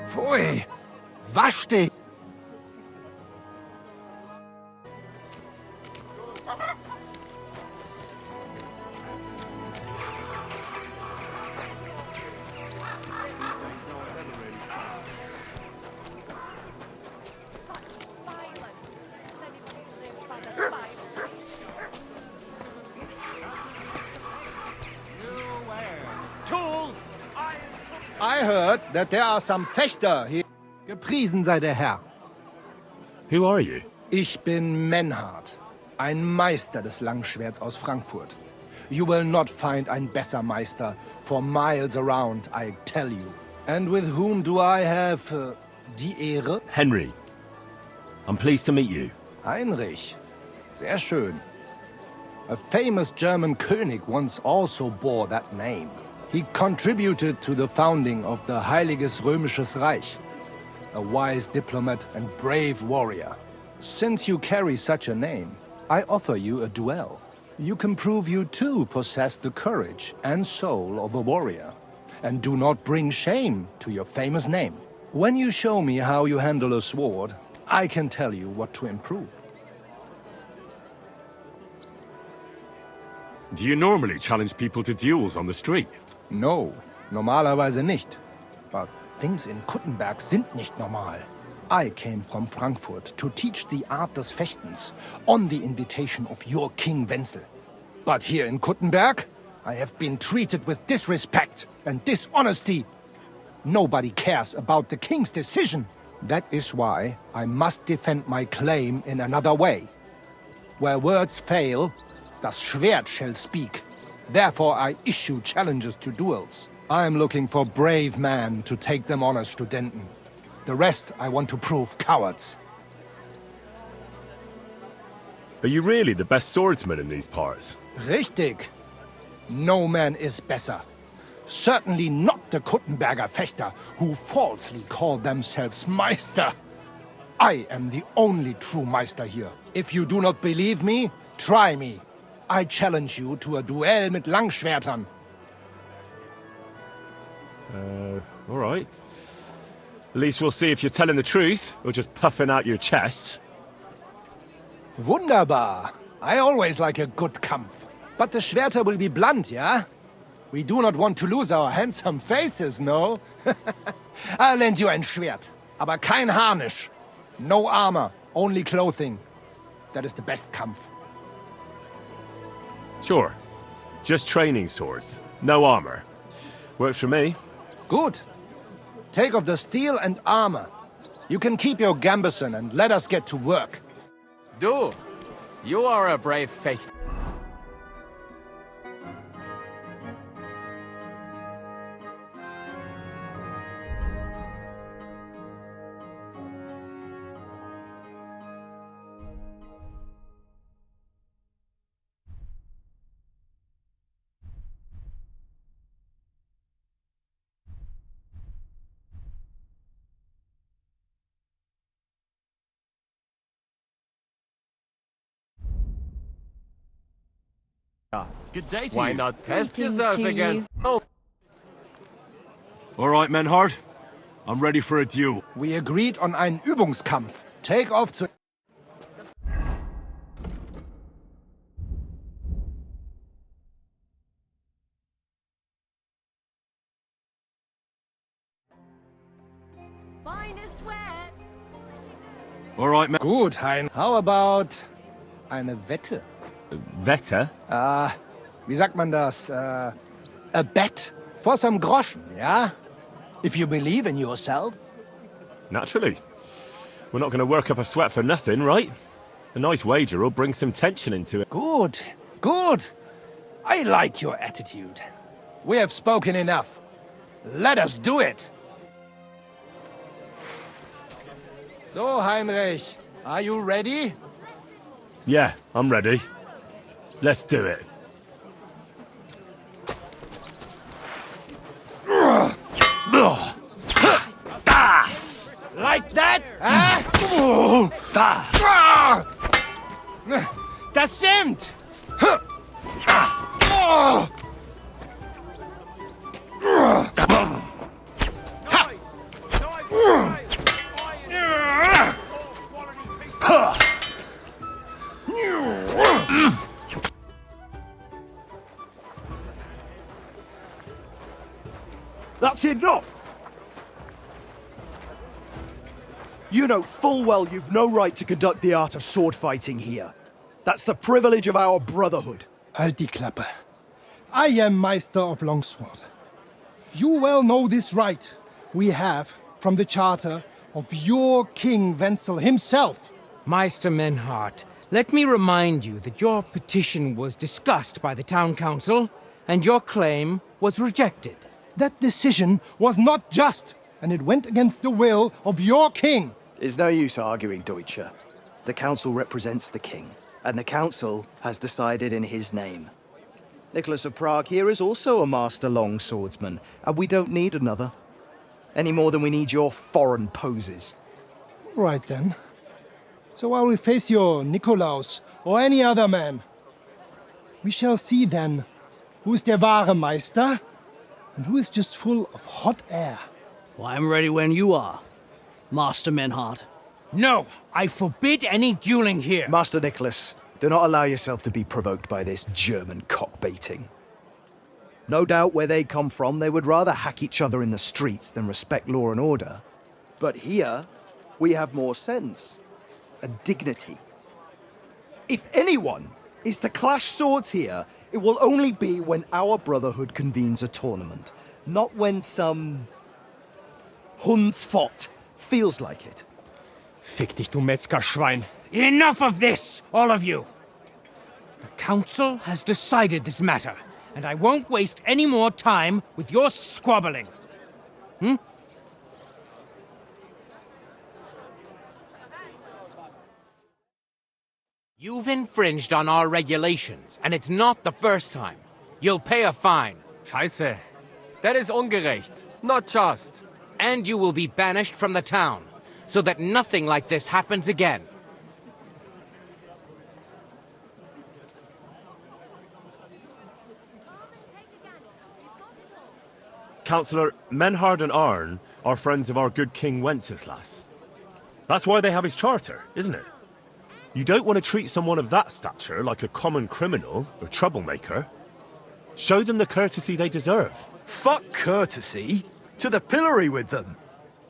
Pfui! Wasch dich! I heard that there are some Fechter hier. Gepriesen sei der Herr. Who are you? Ich bin Menhard, ein Meister des Langschwerts aus Frankfurt. You will not find ein besser Meister for miles around, I tell you. And with whom do I have die Ehre? Henry. I'm pleased to meet you. Heinrich. Sehr schön. A famous German König once also bore that name. He contributed to the founding of the Heiliges Römisches Reich. A wise diplomat and brave warrior. Since you carry such a name, I offer you a duel. You can prove you too possess the courage and soul of a warrior. And do not bring shame to your famous name. When you show me how you handle a sword, I can tell you what to improve. Do you normally challenge people to duels on the street? No, normalerweise nicht. But things in Kuttenberg sind nicht normal. I came from Frankfurt to teach the art des Fechtens on the invitation of your King Wenzel. But here in Kuttenberg, I have been treated with disrespect and dishonesty. Nobody cares about the king's decision. That is why I must defend my claim in another way. Where words fail, das Schwert shall speak. Therefore I issue challenges to duels. I am looking for brave men to take them on as Studenten. The rest I want to prove cowards. Are you really the best swordsman in these parts? Richtig. No man is besser. Certainly not the Kuttenberger Fechter, who falsely call themselves Meister. I am the only true Meister here. If you do not believe me, try me. I challenge you to a duel mit Langschwertern. All right. At least we'll see if you're telling the truth, or just puffing out your chest. Wunderbar. I always like a good Kampf. But the Schwerter will be blunt, yeah? We do not want to lose our handsome faces, no? I'll lend you ein Schwert, aber kein Harnisch. No armor, only clothing. That is the best Kampf. Sure. Just training swords. No armor. Works for me. Good. Take off the steel and armor. You can keep your gambeson and let us get to work. Du, you are a brave fechter. Good day to Why you. not test Greetings yourself to you. against... Oh, All right, Menhard. I'm ready for a duel. We agreed on einen Übungskampf. Take off zu... Finest wet. All right, Gut, Hein. How about eine Wette? Vetter? Wie sagt man das? A bet for some groschen, yeah? If you believe in yourself. Naturally. We're not going to work up a sweat for nothing, right? A nice wager will bring some tension into it. Good, good. I like your attitude. We have spoken enough. Let us do it. So, Heinrich, are you ready? Yeah, I'm ready. Let's do it. Like that? Huh? Das stimmt! That's enough! You know full well you've no right to conduct the art of sword fighting here. That's the privilege of our brotherhood. Halt die Klappe. I am Meister of Longsword. You well know this right we have from the charter of your King Wenzel himself. Meister Menhart, let me remind you that your petition was discussed by the town council, and your claim was rejected. That decision was not just, and it went against the will of your king. It's no use arguing, Deutscher. The council represents the king, and the council has decided in his name. Nicholas of Prague here is also a master longswordsman, and we don't need another. Any more than we need your foreign poses. Right then. So I will face your Nikolaus or any other man. We shall see then who is der wahre Meister and who is just full of hot air. Well, I'm ready when you are, Master Menhart. No, I forbid any dueling here. Master Nicholas, do not allow yourself to be provoked by this German cock-baiting. No doubt where they come from, they would rather hack each other in the streets than respect law and order. But here, we have more sense and dignity. If anyone is to clash swords here, it will only be when our brotherhood convenes a tournament, not when some Hundsfott feels like it. Fick dich, du Metzgerschwein. Enough of this, all of you! The council has decided this matter, and I won't waste any more time with your squabbling. You've infringed on our regulations, and it's not the first time. You'll pay a fine. Scheiße. That is ungerecht. Not just. And you will be banished from the town, so that nothing like this happens again. Councillor, Menhard and Arn are friends of our good King Wenceslas. That's why they have his charter, isn't it? You don't want to treat someone of that stature like a common criminal or troublemaker. Show them the courtesy they deserve. Fuck courtesy. To the pillory with them.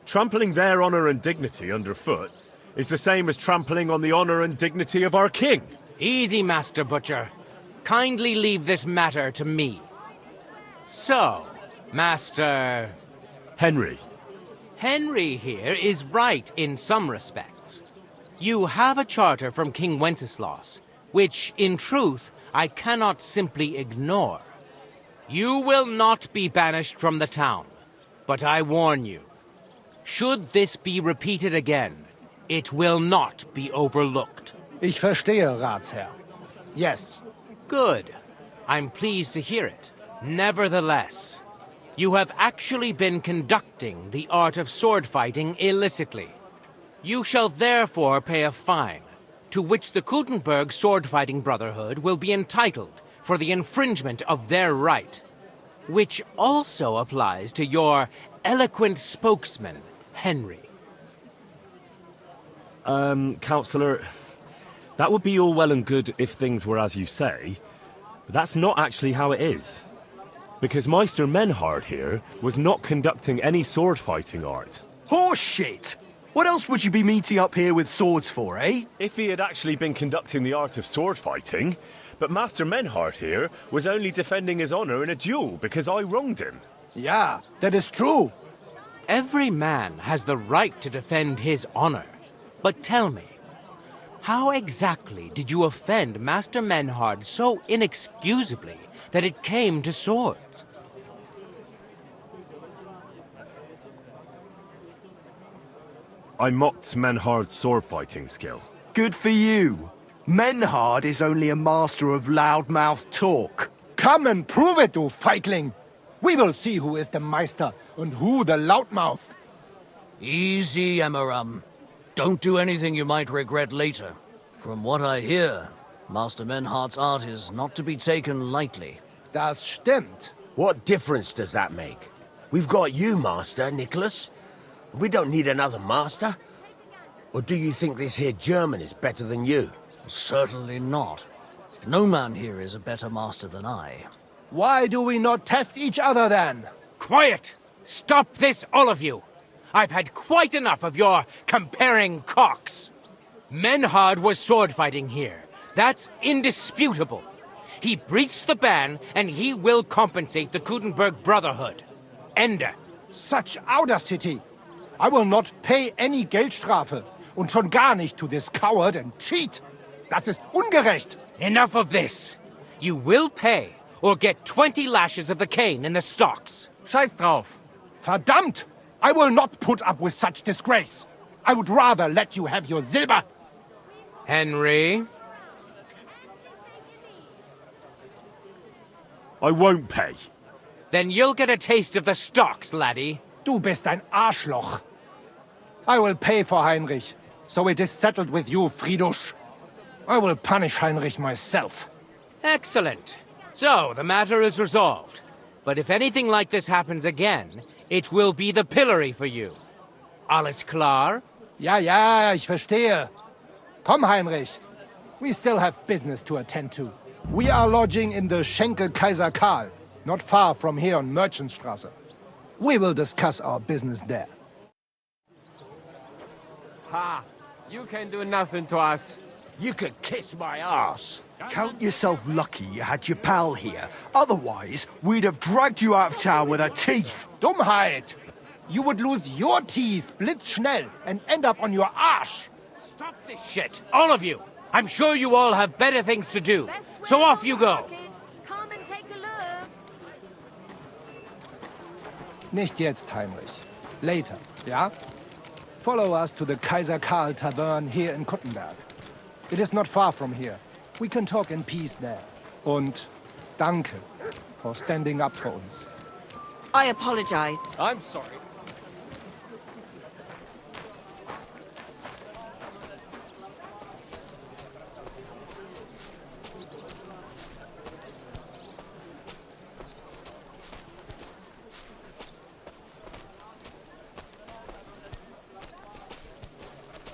Trampling their honor and dignity underfoot is the same as trampling on the honor and dignity of our king. Easy, Master Butcher. Kindly leave this matter to me. So, Master... Henry. Henry here is right in some respects. You have a charter from King Wenceslas, which, in truth, I cannot simply ignore. You will not be banished from the town, but I warn you, should this be repeated again, it will not be overlooked. Ich verstehe, Ratsherr. Yes. Good. I'm pleased to hear it. Nevertheless, you have actually been conducting the art of sword fighting illicitly. You shall therefore pay a fine, to which the Kuttenberg sword-fighting brotherhood will be entitled for the infringement of their right, which also applies to your eloquent spokesman, Henry. Councillor, that would be all well and good if things were as you say, but that's not actually how it is. Because Meister Menhard here was not conducting any sword-fighting art. Horseshit! What else would you be meeting up here with swords for, eh? If he had actually been conducting the art of sword fighting, but Master Menhard here was only defending his honor in a duel because I wronged him. Yeah, that is true. Every man has the right to defend his honor. But tell me, how exactly did you offend Master Menhard so inexcusably that it came to swords? I mocked Menhard's sword-fighting skill. Good for you. Menhard is only a master of loudmouth talk. Come and prove it, du Feigling. We will see who is the Meister and who the loudmouth. Easy, Emmeram. Don't do anything you might regret later. From what I hear, Master Menhard's art is not to be taken lightly. Das stimmt. What difference does that make? We've got you, Master, Nicholas. We don't need another master. Or do you think this here German is better than you? Certainly not. No man here is a better master than I. Why do we not test each other then? Quiet! Stop this, all of you! I've had quite enough of your comparing cocks. Menhard was sword fighting here. That's indisputable. He breached the ban, and he will compensate the Kuttenberg Brotherhood. Ende. Such audacity! I will not pay any Geldstrafe. Und schon gar nicht to this coward and cheat. Das ist ungerecht. Enough of this. You will pay, or get 20 lashes of the cane in the stocks. Scheiß drauf. Verdammt! I will not put up with such disgrace. I would rather let you have your silber. Henry? I won't pay. Then you'll get a taste of the stocks, laddie. Du bist ein Arschloch. I will pay for Heinrich, so it is settled with you, Friedusch. I will punish Heinrich myself. Excellent. So, the matter is resolved. But if anything like this happens again, it will be the pillory for you. Alles klar? Ja, ja, ich verstehe. Komm, Heinrich. We still have business to attend to. We are lodging in the Schenkel Kaiser Karl, not far from here on Merchantstrasse. We will discuss our business there. Ha! You can do nothing to us. You could kiss my ass. Count yourself lucky you had your pal here. Otherwise, we'd have dragged you out of town with our teeth. Dummheit! You would lose your teeth blitzschnell and end up on your Arsch. Stop this shit, all of you! I'm sure you all have better things to do. So off you go. Come and take a look. Nicht jetzt, Heinrich. Later, ja? Follow us to the Kaiser Karl Tavern here in Kuttenberg. It is not far from here. We can talk in peace there. Und danke for standing up for uns. I apologize. I'm sorry.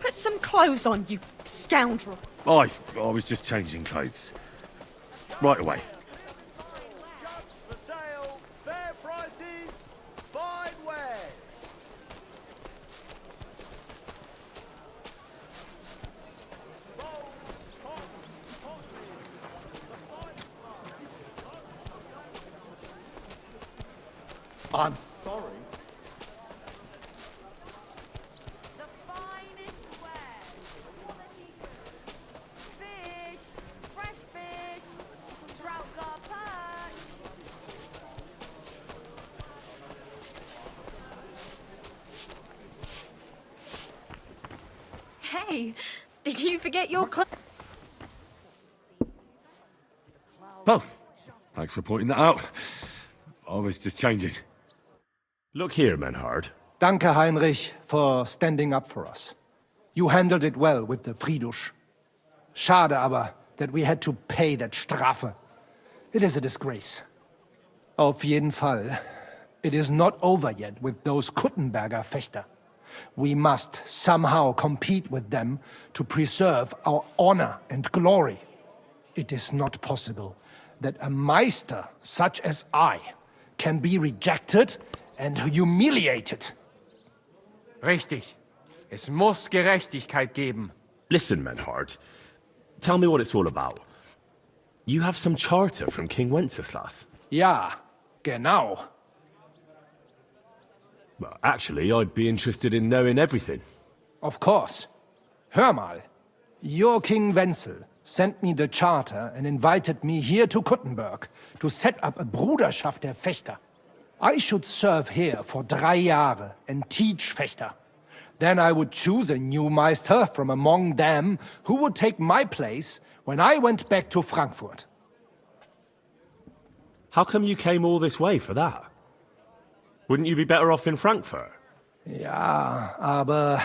Put some clothes on, you scoundrel. I was just changing clothes. Right away. For sale, fair prices, fine wares. I'm sorry. The finest wares. Quality goods. Fish, fresh fish, trout gar perch. Hey, did you forget your clothes? Oh, thanks for pointing that out. I was just changing. Look here, Menhard. Danke, Heinrich, for standing up for us. You handled it well with the Friedusch. Schade aber, that we had to pay that Strafe. It is a disgrace. Auf jeden Fall, it is not over yet with those Kuttenberger Fechter. We must somehow compete with them to preserve our honor and glory. It is not possible that a Meister such as I can be rejected and humiliated. Richtig. Es muss Gerechtigkeit geben. Listen, Menhard. Tell me what it's all about. You have some charter from King Wenceslas. Ja, genau. Well, actually, I'd be interested in knowing everything. Of course. Hör mal. Your King Wenzel sent me the charter and invited me here to Kuttenberg to set up a Bruderschaft der Fechter. I should serve here for 3 Jahre and teach Fechter. Then I would choose a new Meister from among them who would take my place when I went back to Frankfurt. How come you came all this way for that? Wouldn't you be better off in Frankfurt? Ja, aber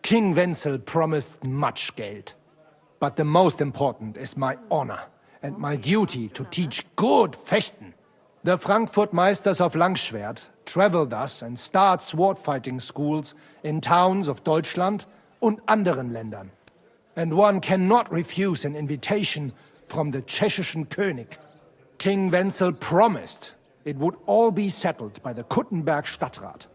King Wenzel promised much Geld. But the most important is my honor and my duty to teach good Fechten. The Frankfurt Meisters of Langschwert travel thus and start sword fighting schools in towns of Deutschland und anderen Ländern. And one cannot refuse an invitation from the Tschechischen König. King Wenzel promised it would all be settled by the Kuttenberg Stadtrat.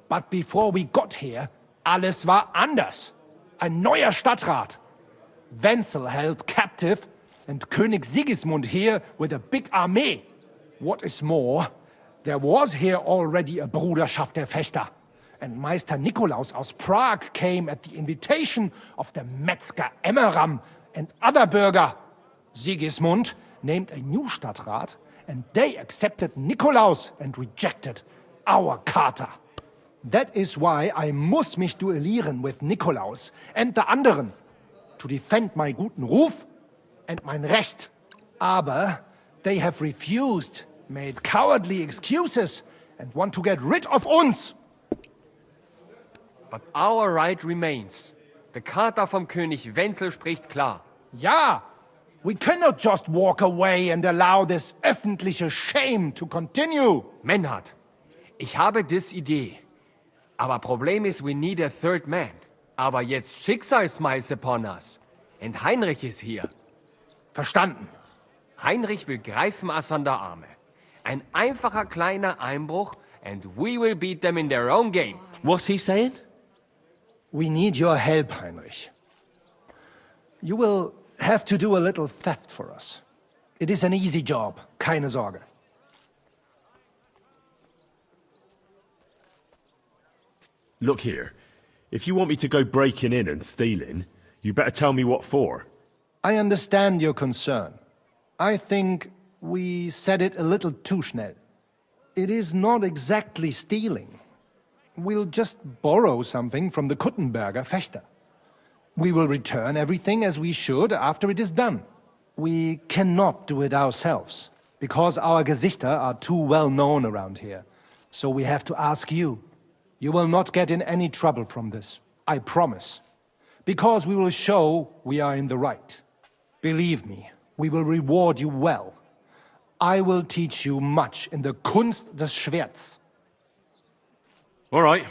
But before we got here, alles war anders. Ein neuer Stadtrat. Wenzel held captive, and König Sigismund here with a big army. What is more, there was here already a Bruderschaft der Fechter, and Meister Nikolaus aus Prague came at the invitation of the Metzger Emmeram and other burger. Sigismund named a new Stadtrat, and they accepted Nikolaus and rejected our Charta. That is why I muss mich duellieren with Nikolaus and the anderen, to defend my guten Ruf and mein Recht. Aber they have refused, made cowardly excuses, and want to get rid of uns. But our right remains. The Charta vom König Wenzel spricht klar. Ja, we cannot just walk away and allow this öffentliche shame to continue. Menhard, ich habe dis Idee. Aber Problem ist, we need a third man. Aber jetzt Schicksalsschmeiß upon us. Und Heinrich ist hier. Verstanden. Heinrich will greifen us an der Arme. Ein einfacher kleiner Einbruch and we will beat them in their own game. What's he saying? We need your help, Heinrich. You will have to do a little theft for us. It is an easy job, keine Sorge. Look here, if you want me to go breaking in and stealing, you better tell me what for. I understand your concern. I think we said it a little too schnell. It is not exactly stealing. We'll just borrow something from the Kuttenberger Fechter. We will return everything as we should after it is done. We cannot do it ourselves, because our Gesichter are too well known around here. So we have to ask you. You will not get in any trouble from this, I promise. Because we will show we are in the right. Believe me, we will reward you well. I will teach you much in the Kunst des Schwerts. All right.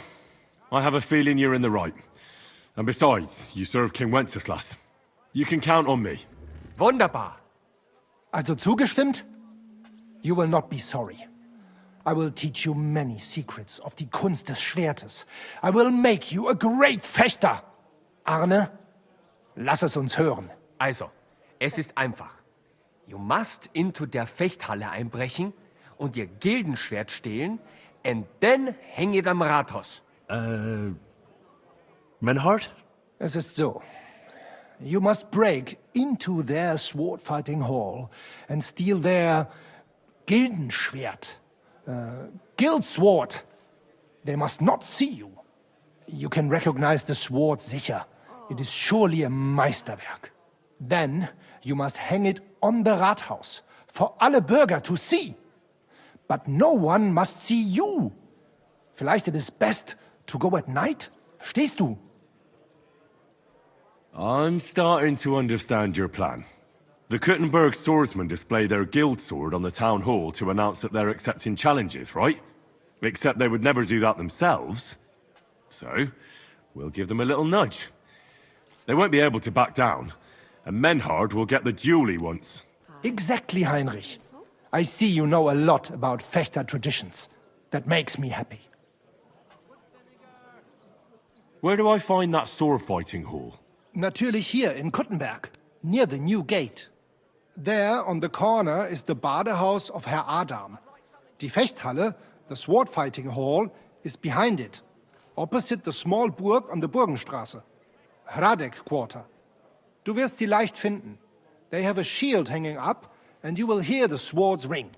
I have a feeling you're in the right. And besides, you serve King Wenceslas. You can count on me. Wunderbar. Also zugestimmt? You will not be sorry. I will teach you many secrets of die Kunst des Schwertes. I will make you a great Fechter. Arne, lass es uns hören. Also, es ist einfach. You must into der Fechthalle einbrechen und ihr Gildenschwert stehlen and then hang it am Rathaus. Menhard? Es ist so. You must break into their sword-fighting hall and steal their Gildenschwert. Guild sword. They must not see you. You can recognize the sword sicher. It is surely a Meisterwerk. Then you must hang it on the Rathaus for alle Bürger to see. But no one must see you. Vielleicht it is best to go at night? Verstehst du? I'm starting to understand your plan. The Kuttenberg swordsmen display their guild sword on the town hall to announce that they're accepting challenges, right? Except they would never do that themselves. So, we'll give them a little nudge. They won't be able to back down, and Menhard will get the duel he wants. Exactly, Heinrich. I see you know a lot about Fechter traditions. That makes me happy. Where do I find that sword-fighting hall? Natürlich hier in Kuttenberg, near the new gate. There, on the corner, is the Badehaus of Herr Adam. Die Fechthalle, the sword-fighting hall, is behind it, opposite the small Burg on the Burgenstraße. Hradek Quarter. Du wirst sie leicht finden. They have a shield hanging up, and you will hear the swords ring.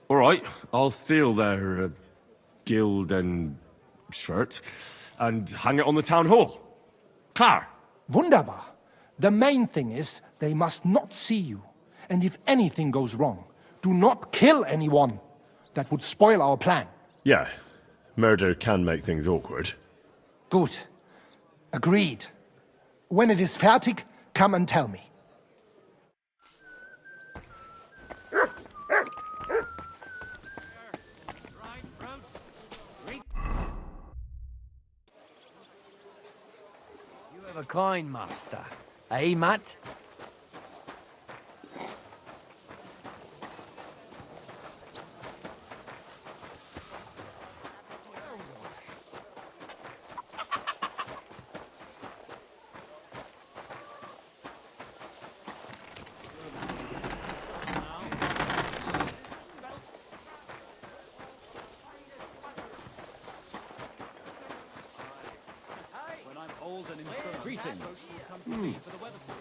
All right, I'll steal their guild and shirt and hang it on the town hall. Klar. Wunderbar. The main thing is, they must not see you. And if anything goes wrong, do not kill anyone. That would spoil our plan. Yeah, murder can make things awkward. Gut. Agreed. When it is fertig, come and tell me. You have a kind master. Eh, Matt?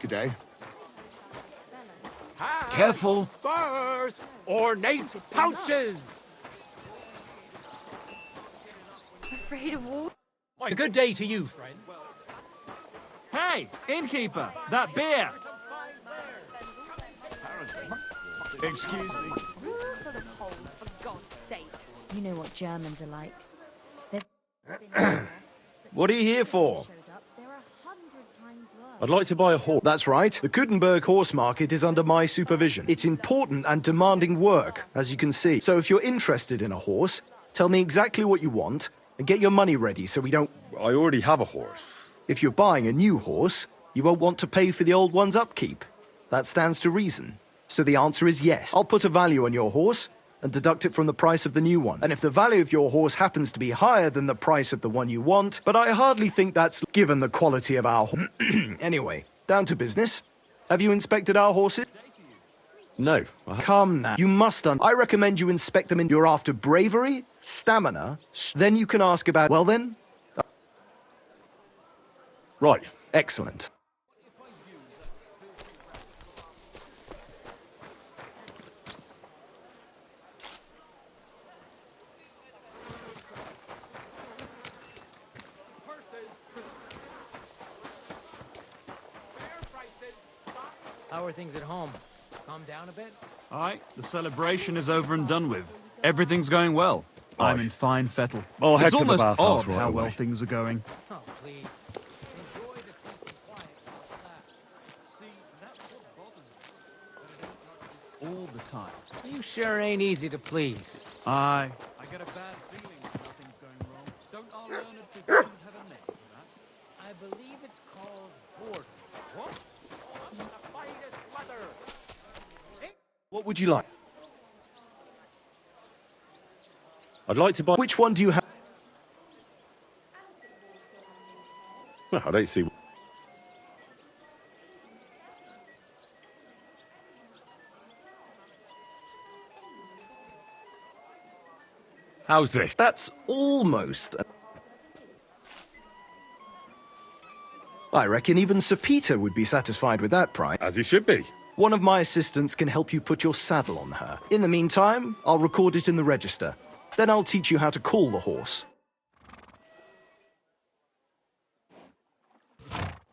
Good day. Careful! Spurs! Ornate pouches! Afraid of water? A good day to you, friend. Hey, innkeeper, that beer! Excuse me. Full of holes, for God's sake. You know what Germans are like. They've What are you here for? showed up. They're 100 times worse. I'd like to buy a horse. That's right. The Kuttenberg horse market is under my supervision. It's important and demanding work, as you can see. So if you're interested in a horse, tell me exactly what you want and get your money ready so we don't... I already have a horse. If you're buying a new horse, you won't want to pay for the old one's upkeep. That stands to reason. So the answer is yes. I'll put a value on your horse and deduct it from the price of the new one. And if the value of your horse happens to be higher than the price of the one you want, but I hardly think that's given the quality of our horse. Anyway, down to business. Have you inspected our horses? No. Come now. You must I recommend you inspect them in... You're after bravery, stamina, then you can ask about... Well then? Right. Excellent. How are things at home? Calm down a bit? Aye, the celebration is over and done with. Everything's going well. I'm in fine fettle. I'll head It's to the almost bathhouse odd right how away. well things are going. Oh, please. Enjoy the peace and quiet like that. See, that's what bothers me. All the time. You sure ain't easy to please. Aye. I get a bad feeling when nothing's going wrong. Don't our learned physicians have a name for that? I believe it's called boredom. What? The finest weather! What would you like? I'd like to buy... Which one do you have? Well, I don't see... How's this? That's almost... I reckon even Sir Peter would be satisfied with that price. As he should be. One of my assistants can help you put your saddle on her. In the meantime, I'll record it in the register. Then I'll teach you how to call the horse.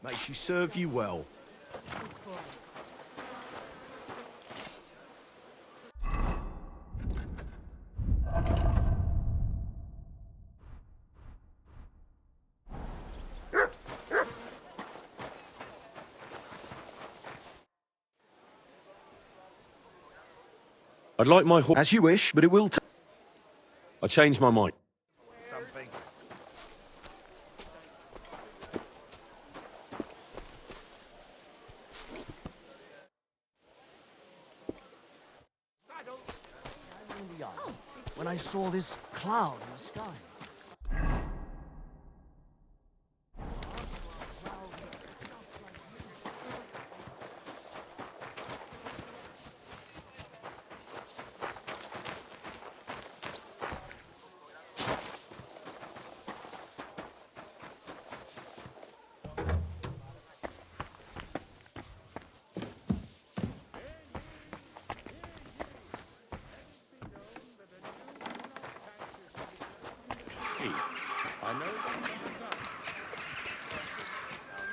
May she serve you well. I'd like my horse... As you wish, but it will take... I changed my mind. Something. When I saw this cloud in the sky.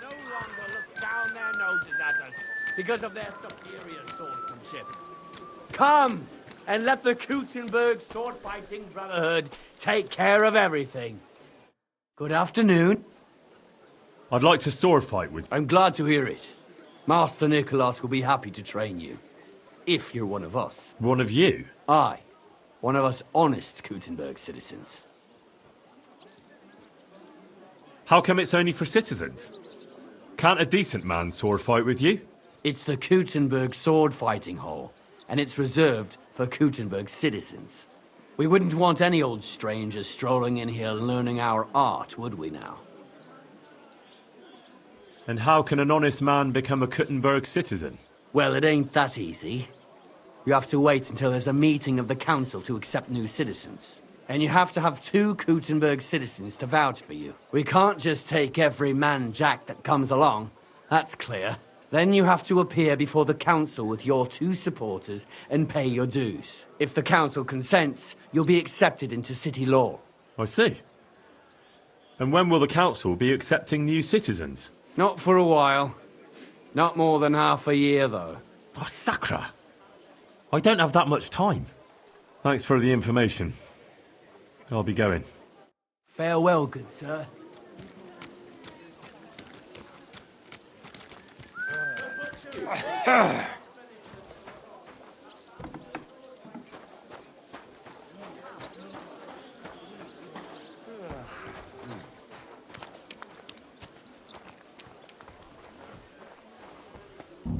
No longer look down their noses at us because of their superior swordsmanship. Come and let the Kuttenberg sword-fighting brotherhood take care of everything. Good afternoon. I'd like to sword fight with... I'm glad to hear it. Master Nicholas will be happy to train you. If you're one of us. One of you? Aye. One of us honest Kuttenberg citizens. How come it's only for citizens? Can't a decent man sword fight with you? It's the Kuttenberg sword fighting hall, and it's reserved for Kuttenberg citizens. We wouldn't want any old strangers strolling in here learning our art, would we now? And how can an honest man become a Kuttenberg citizen? Well, it ain't that easy. You have to wait until there's a meeting of the council to accept new citizens. And you have to have 2 Kuttenberg citizens to vouch for you. We can't just take every man jack that comes along. That's clear. Then you have to appear before the council with your 2 supporters and pay your dues. If the council consents, you'll be accepted into city law. I see. And when will the council be accepting new citizens? Not for a while. Not more than half a year, though. Oh, Sacra! I don't have that much time. Thanks for the information. I'll be going. Farewell, good sir.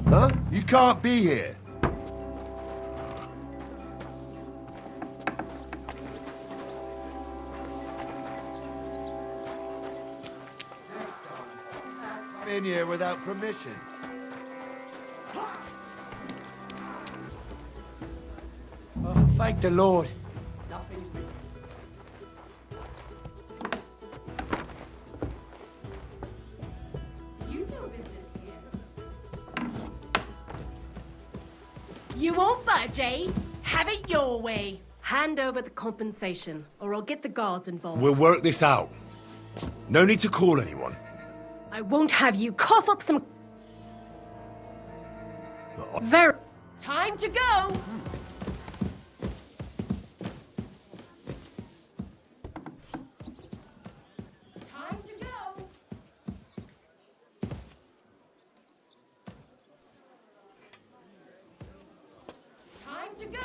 Huh? You can't be here. I'm in here without permission. Oh, thank the Lord. You won't budge, eh? Have it your way. Hand over the compensation, or I'll get the guards involved. We'll work this out. No need to call anyone. I won't have you cough up some... Very... Time to go! Time to go! Time to go!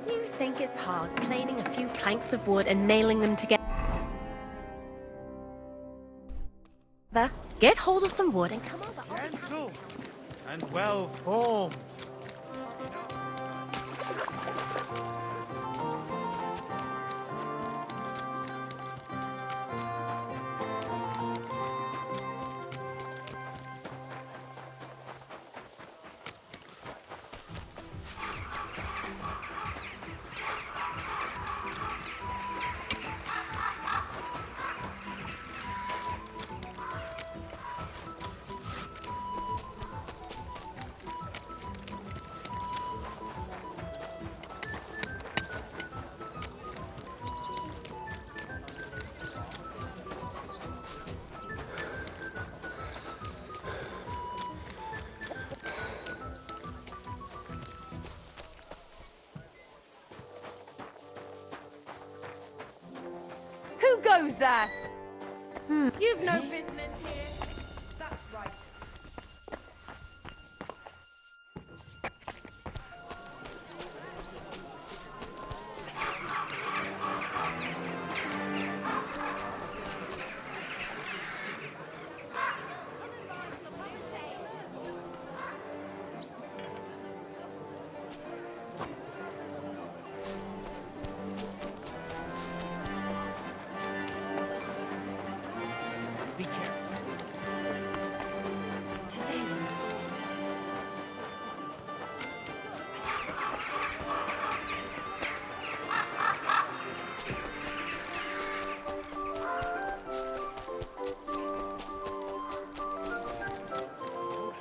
You think it's hard planing a few planks of wood and nailing them together? Get hold of some wood and come over. Gentle and well formed. Who goes there? You've no business here. That's right. Be careful.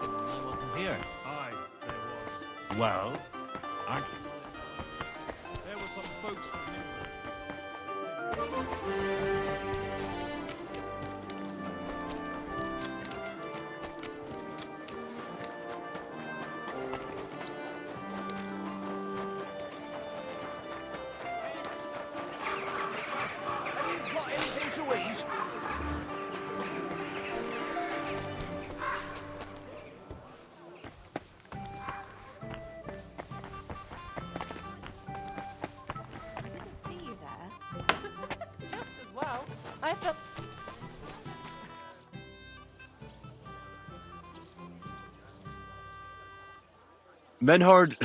I wasn't here. Aye, there was. Well, aren't you? There were some folks from Got anything to eat? See you there. Just as well. I felt... Menhard,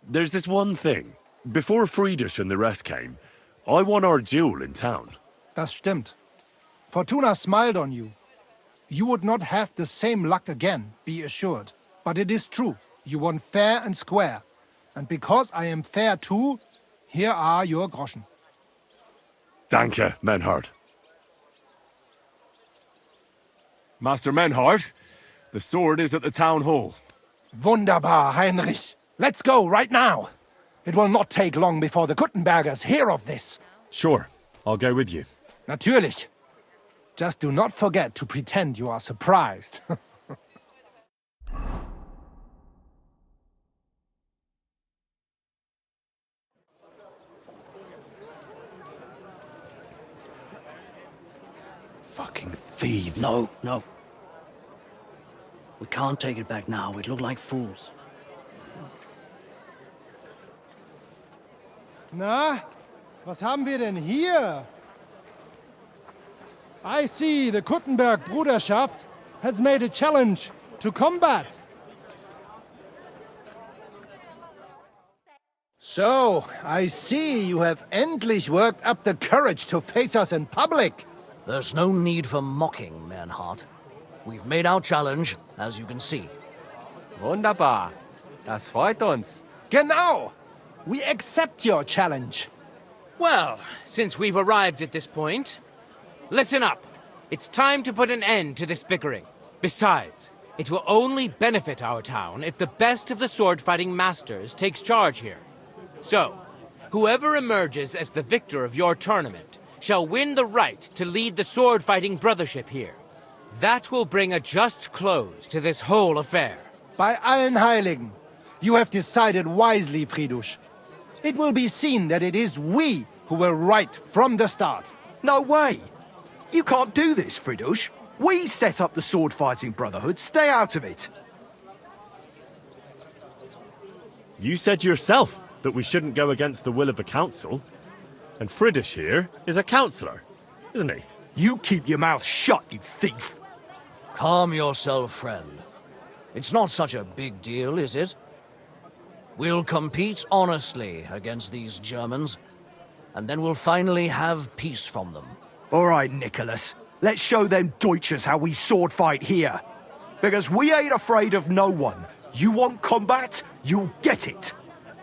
there's this one thing. Before Friedrich and the rest came, I won our duel in town. Das stimmt. Fortuna smiled on you. You would not have the same luck again, be assured. But it is true. You won fair and square. And because I am fair too, here are your Groschen. Danke, Menhard. Master Menhard, the sword is at the town hall. Wunderbar, Heinrich. Let's go right now. It will not take long before the Kuttenbergers hear of this. Sure, I'll go with you. Natürlich. Just do not forget to pretend you are surprised. Fucking thieves. No, no. We can't take it back now. We'd look like fools. Na, was haben wir denn hier? I see the Kuttenberg Bruderschaft has made a challenge to combat. So, I see you have endlich worked up the courage to face us in public. There's no need for mocking, Mernhardt. We've made our challenge, as you can see. Wunderbar. Das freut uns. Genau. We accept your challenge. Well, since we've arrived at this point, listen up. It's time to put an end to this bickering. Besides, it will only benefit our town if the best of the sword-fighting masters takes charge here. So, whoever emerges as the victor of your tournament shall win the right to lead the sword-fighting brothership here. That will bring a just close to this whole affair. Bei allen Heiligen, you have decided wisely, Friedrich. It will be seen that it is we who were right from the start. No way! You can't do this, Friedrich. We set up the sword-fighting brotherhood. Stay out of it. You said yourself that we shouldn't go against the will of the council. And Friedrich here is a councillor, isn't he? You keep your mouth shut, you thief. Calm yourself, friend. It's not such a big deal, is it? We'll compete honestly against these Germans, and then we'll finally have peace from them. All right, Nicholas. Let's show them Deutschers how we sword fight here. Because we ain't afraid of no one. You want combat? You'll get it.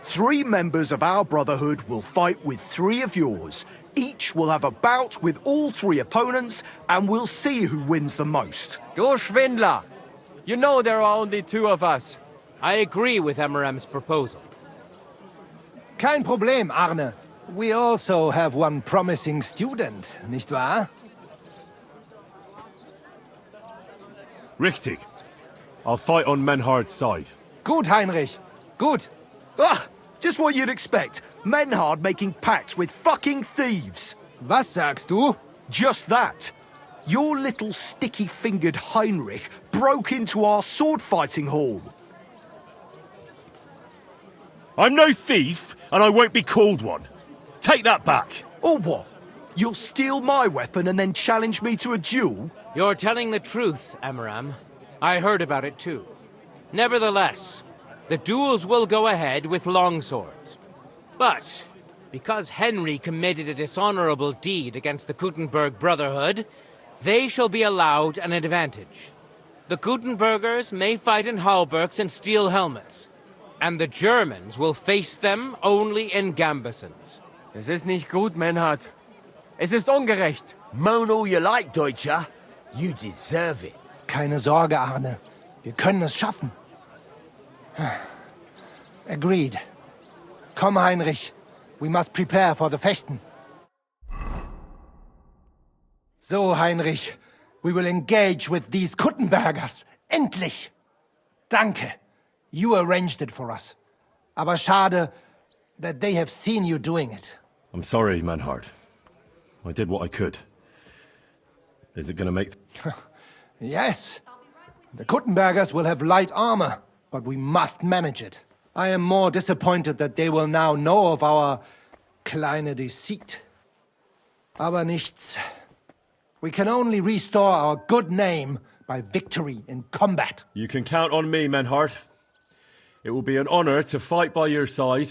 3 members of our brotherhood will fight with 3 of yours. Each will have a bout with all 3 opponents, and we'll see who wins the most. Du Schwindler! You know there are only 2 of us. I agree with Emmeram's proposal. Kein Problem, Arne. We also have one promising student, nicht wahr? Richtig. I'll fight on Menhard's side. Gut, Heinrich. Gut. Ah! Just what you'd expect. Menhard making pacts with fucking thieves. Was sagst du? Just that. Your little sticky-fingered Heinrich broke into our sword-fighting hall. I'm no thief, and I won't be called one. Take that back. Or what? You'll steal my weapon and then challenge me to a duel? You're telling the truth, Emmeram. I heard about it too. Nevertheless, the duels will go ahead with longswords. But, because Henry committed a dishonorable deed against the Kuttenberg Brotherhood, they shall be allowed an advantage. The Kuttenbergers may fight in hauberks and steel helmets, and the Germans will face them only in gambesons. Es ist nicht gut, Menhard. Es ist ungerecht. Moan all you like, Deutscher. You deserve it. Keine Sorge, Arne. Wir können es schaffen. Agreed. Komm, Heinrich. We must prepare for the Fechten. So, Heinrich. We will engage with these Kuttenbergers. Endlich! Danke. You arranged it for us. Aber schade that they have seen you doing it. I'm sorry, Menhard. I did what I could. Is it gonna make... Yes. The Kuttenbergers will have light armor, but we must manage it. I am more disappointed that they will now know of our kleine Deceit. Aber nichts. We can only restore our good name by victory in combat. You can count on me, Menhard. It will be an honor to fight by your side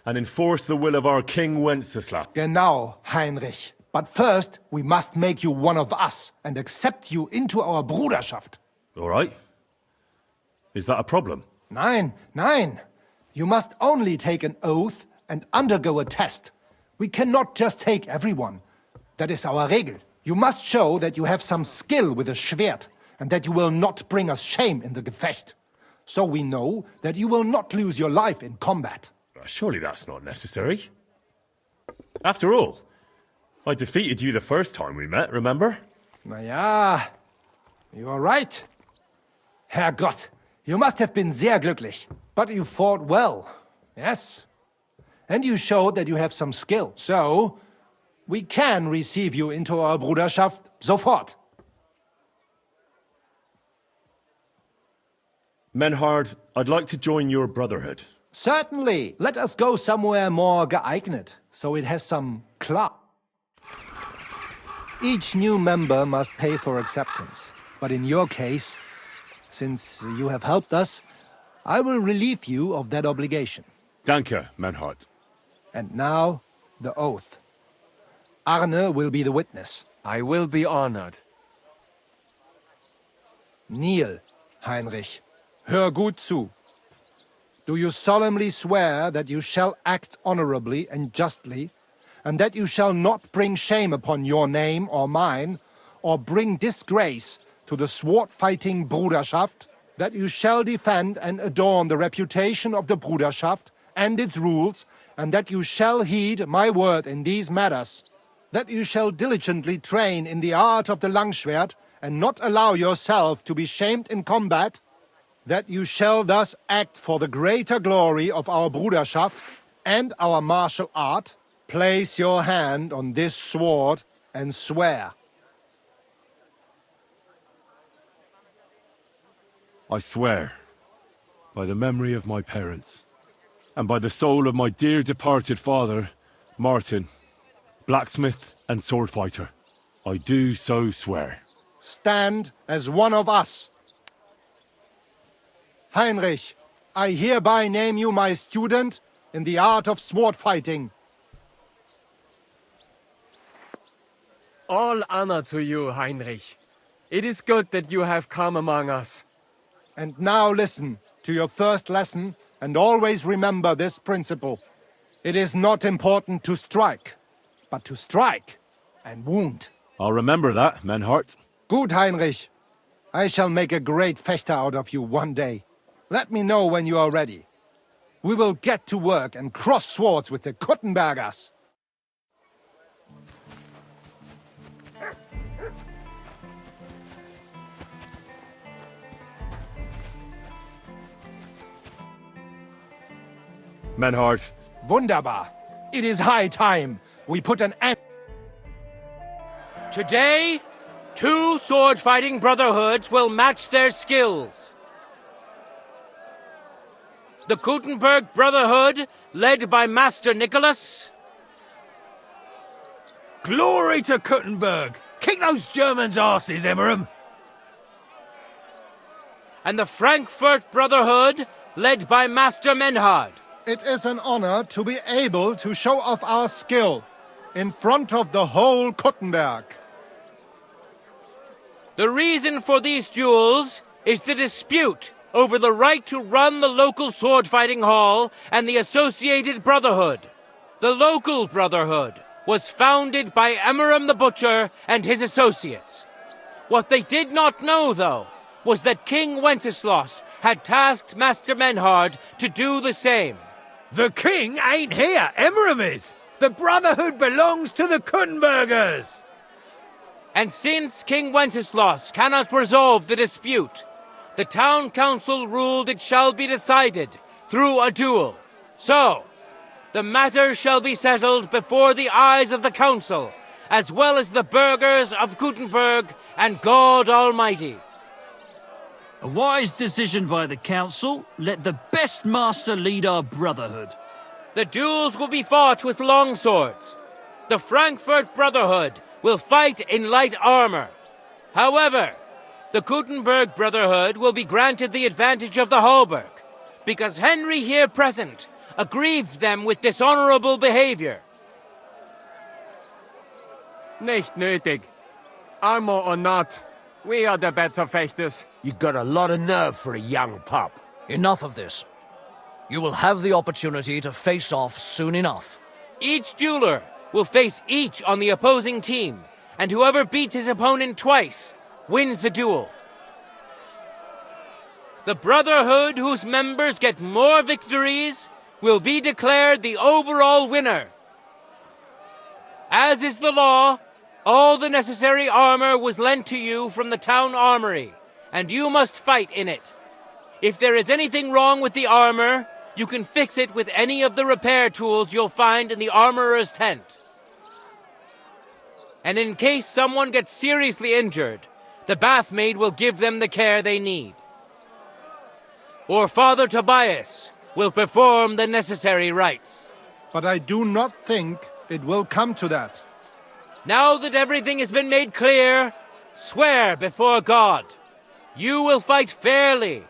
and enforce the will of our King Wenceslas. Genau, Heinrich. But first, we must make you one of us and accept you into our Bruderschaft. All right. Is that a problem? Nein, nein. You must only take an oath and undergo a test. We cannot just take everyone. That is our Regel. You must show that you have some skill with a Schwert and that you will not bring us shame in the Gefecht. So we know that you will not lose your life in combat. Surely that's not necessary. After all, I defeated you the first time we met, remember? Na ja, you are right. Herrgott, you must have been sehr glücklich. But you fought well, yes. And you showed that you have some skill. So, we can receive you into our Bruderschaft sofort. Menhard, I'd like to join your brotherhood. Certainly. Let us go somewhere more geeignet, so it has some clout. Each new member must pay for acceptance. But in your case, since you have helped us, I will relieve you of that obligation. Danke, Menhard. And now, the oath. Arne will be the witness. I will be honored. Kneel, Heinrich. Hör gut zu. Do you solemnly swear that you shall act honorably and justly, and that you shall not bring shame upon your name or mine, or bring disgrace to the sword-fighting Bruderschaft, that you shall defend and adorn the reputation of the Bruderschaft and its rules, and that you shall heed my word in these matters, that you shall diligently train in the art of the Langschwert, and not allow yourself to be shamed in combat, that you shall thus act for the greater glory of our Bruderschaft and our martial art. Place your hand on this sword and swear. I swear, by the memory of my parents, and by the soul of my dear departed father, Martin, blacksmith and sword fighter, I do so swear. Stand as one of us. Heinrich, I hereby name you my student in the art of sword fighting. All honor to you, Heinrich. It is good that you have come among us. And now listen to your first lesson and always remember this principle. It is not important to strike, but to strike and wound. I'll remember that, Menhard. Gut, Heinrich. I shall make a great fechter out of you one day. Let me know when you are ready. We will get to work and cross swords with the Kuttenbergers. Menhard. Wunderbar. It is high time we put an end. Today, 2 sword-fighting brotherhoods will match their skills. The Kuttenberg Brotherhood, led by Master Nicholas. Glory to Kuttenberg! Kick those Germans' asses, Emmeram! And the Frankfurt Brotherhood, led by Master Menhard. It is an honor to be able to show off our skill in front of the whole Kuttenberg. The reason for these duels is the dispute over the right to run the local sword-fighting hall and the associated brotherhood. The local brotherhood was founded by Emmeram the Butcher and his associates. What they did not know, though, was that King Wenceslas had tasked Master Menhard to do the same. The king ain't here, Emmeram is! The brotherhood belongs to the Kuttenbergers! And since King Wenceslas cannot resolve the dispute, the town council ruled it shall be decided through a duel. So, the matter shall be settled before the eyes of the council, as well as the burghers of Kuttenberg and God Almighty. A wise decision by the council. Let the best master lead our brotherhood. The duels will be fought with long swords. The Frankfurt Brotherhood will fight in light armor. However, the Kuttenberg Brotherhood will be granted the advantage of the hauberk, because Henry here present aggrieved them with dishonorable behavior. Nicht nötig. Armor or not, we are the better fechters. You got a lot of nerve for a young pup. Enough of this. You will have the opportunity to face off soon enough. Each dueler will face each on the opposing team, and whoever beats his opponent twice wins the duel. The Brotherhood whose members get more victories will be declared the overall winner. As is the law, all the necessary armor was lent to you from the town armory, and you must fight in it. If there is anything wrong with the armor, you can fix it with any of the repair tools you'll find in the armorer's tent. And in case someone gets seriously injured, the bathmaid will give them the care they need. Or Father Tobias will perform the necessary rites. But I do not think it will come to that. Now that everything has been made clear, swear before God. You will fight fairly,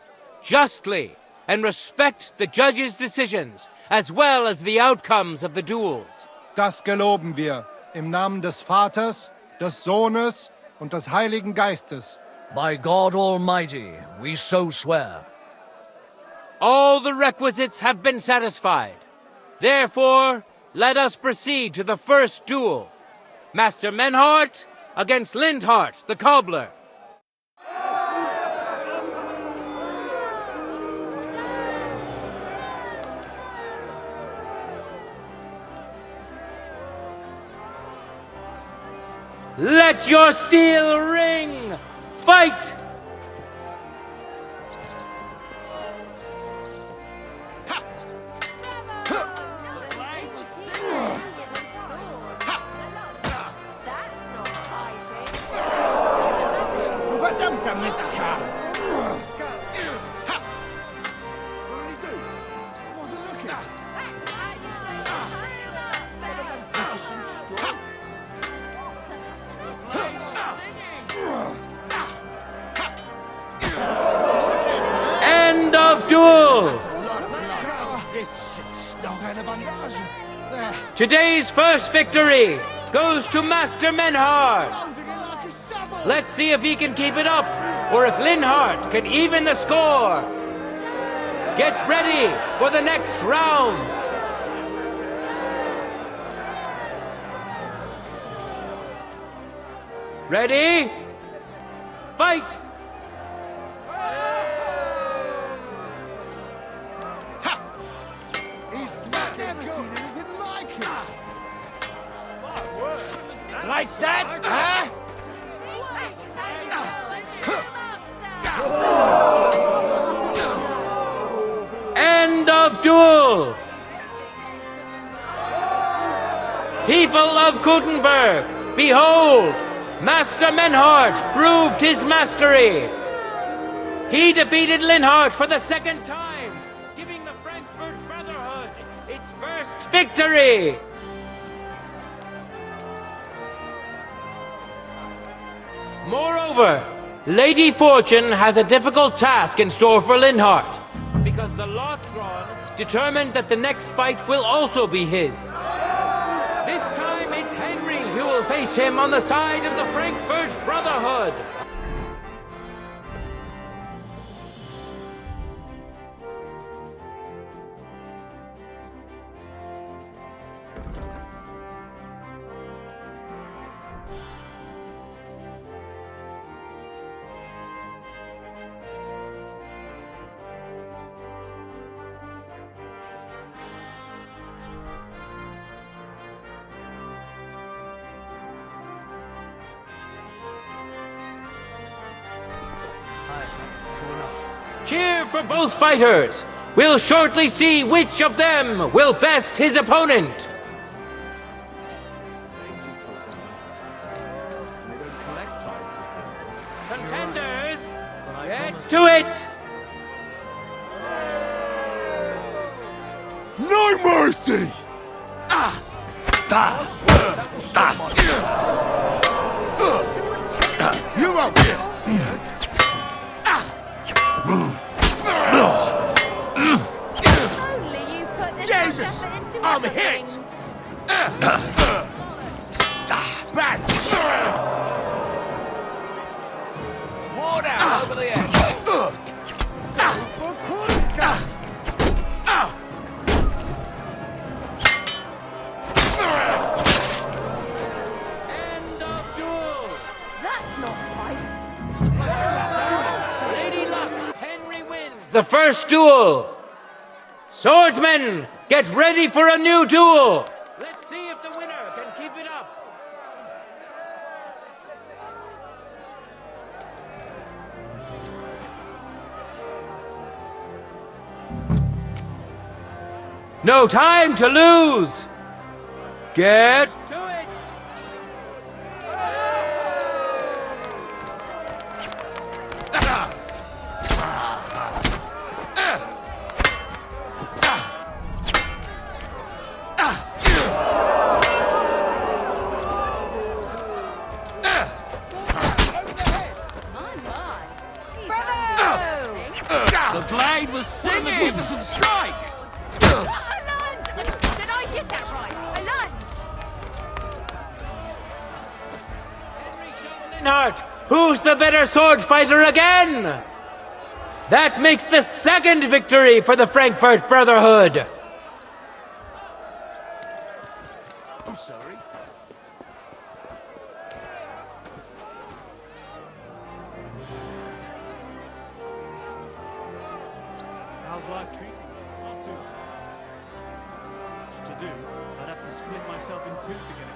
justly, and respect the judge's decisions, as well as the outcomes of the duels. Das geloben wir, im Namen des Vaters, des Sohnes und des Heiligen Geistes. By God Almighty, we so swear. All the requisites have been satisfied. Therefore, let us proceed to the first duel. Master Menhart against Lindhart, the cobbler. Let your steel ring! Fight! End of duel! Today's first victory goes to Master Menhart. Let's see if he can keep it up, or if Linhart can even the score. Get ready for the next round. Ready? Fight! Like that, huh? End of duel! People of Kuttenberg, behold! Master Menhart proved his mastery! He defeated Linhart for the second time, giving the Frankfurt Brotherhood its first victory! Moreover, Lady Fortune has a difficult task in store for Linhart, because the lot drawn determined that the next fight will also be his. This time it's Henry who will face him on the side of the Frankfurt Brotherhood. Cheer for both fighters! We'll shortly see which of them will best his opponent! Contenders, get to it! No mercy! You out here! over the edge. End of duel! That's not right. Lady Luck, Henry wins the first duel. Swordsmen, get ready for a new duel. Let's see if the winner can keep it up. No time to lose. Get to it. The blade was singing! Magnificent strike! A lunge! Did I get that right? A lunge! Linhart, who's the better sword fighter again? That makes the second victory for the Frankfurt Brotherhood. I'm sorry. How's life treating you? Not too bad. Much to do. I'd have to split myself in two to get it.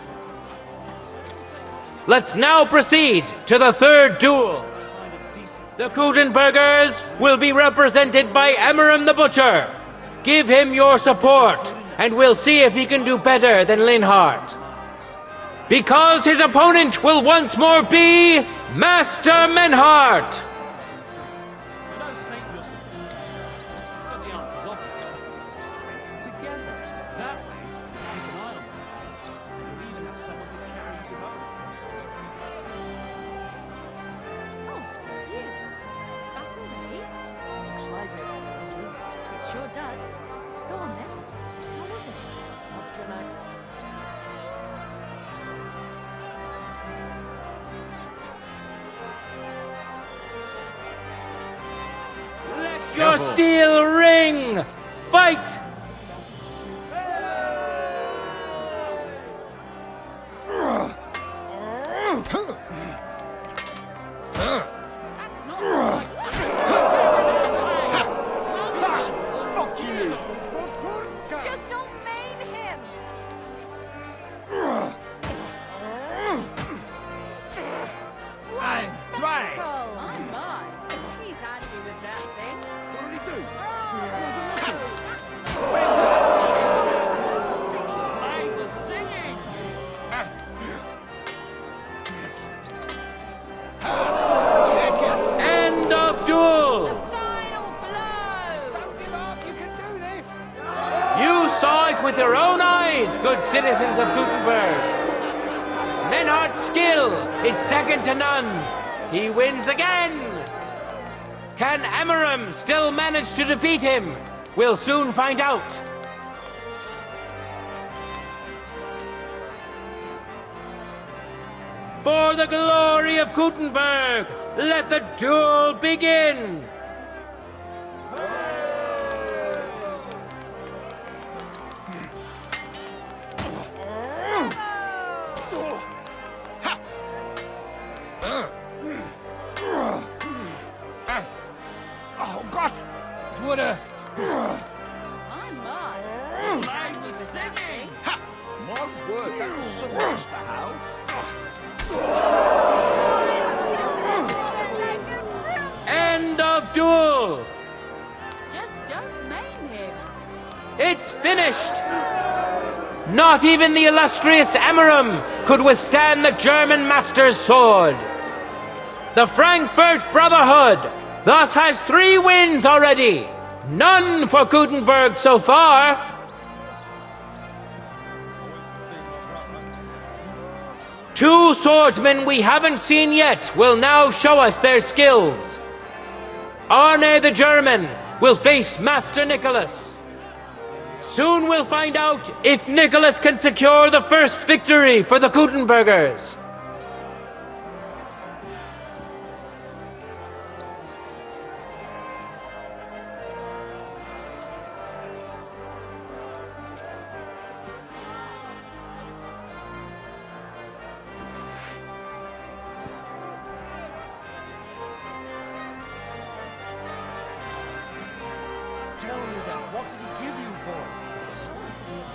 Let's now proceed to the third duel. The Kuttenbergers will be represented by Emmeram the Butcher. Give him your support, and we'll see if he can do better than Linhart. Because his opponent will once more be Master Menhart. Don't say yourself. But the answer's obvious. Together. That way, you keep an eye on them. You'll even have someone to carry you home. Oh, it's you. Back already? Looks like it, doesn't it? It sure does. Go on then. How is it? What can I... Your steel ring! Fight! Just don't maim him! I'm mine. He's handy with that thing. What did he do? End of duel! You saw it with your own eyes, good citizens of Kuttenberg. Menhardt's skill is second to none. He wins again. Can Emmeram still manage to defeat him? We'll soon find out. For the glory of Kuttenberg, let the duel begin. Oh Gott! Es wurde... I'm mine. Playing with that thing. My word, that was some Mr. Howe. End of duel. Just don't maim him. It's finished. Not even the illustrious Emmeram could withstand the German master's sword. The Frankfurt Brotherhood thus has 3 wins already. None for Kuttenberg so far. Two swordsmen we haven't seen yet will now show us their skills. Arne the German will face Master Nicholas. Soon we'll find out if Nicholas can secure the first victory for the Kuttenbergers. give you for?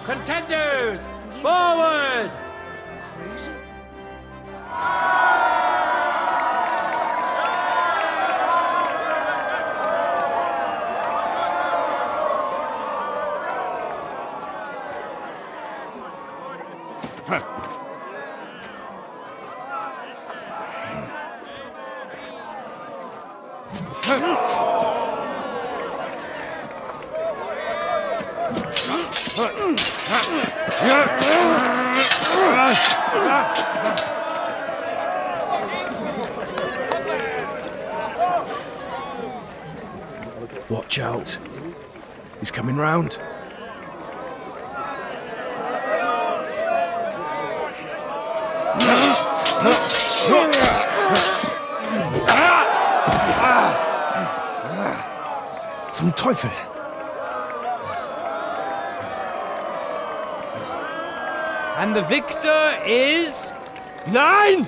Contenders, forward! Crazy? Watch out. He's coming round. Zum Teufel! And the victor is... Nein!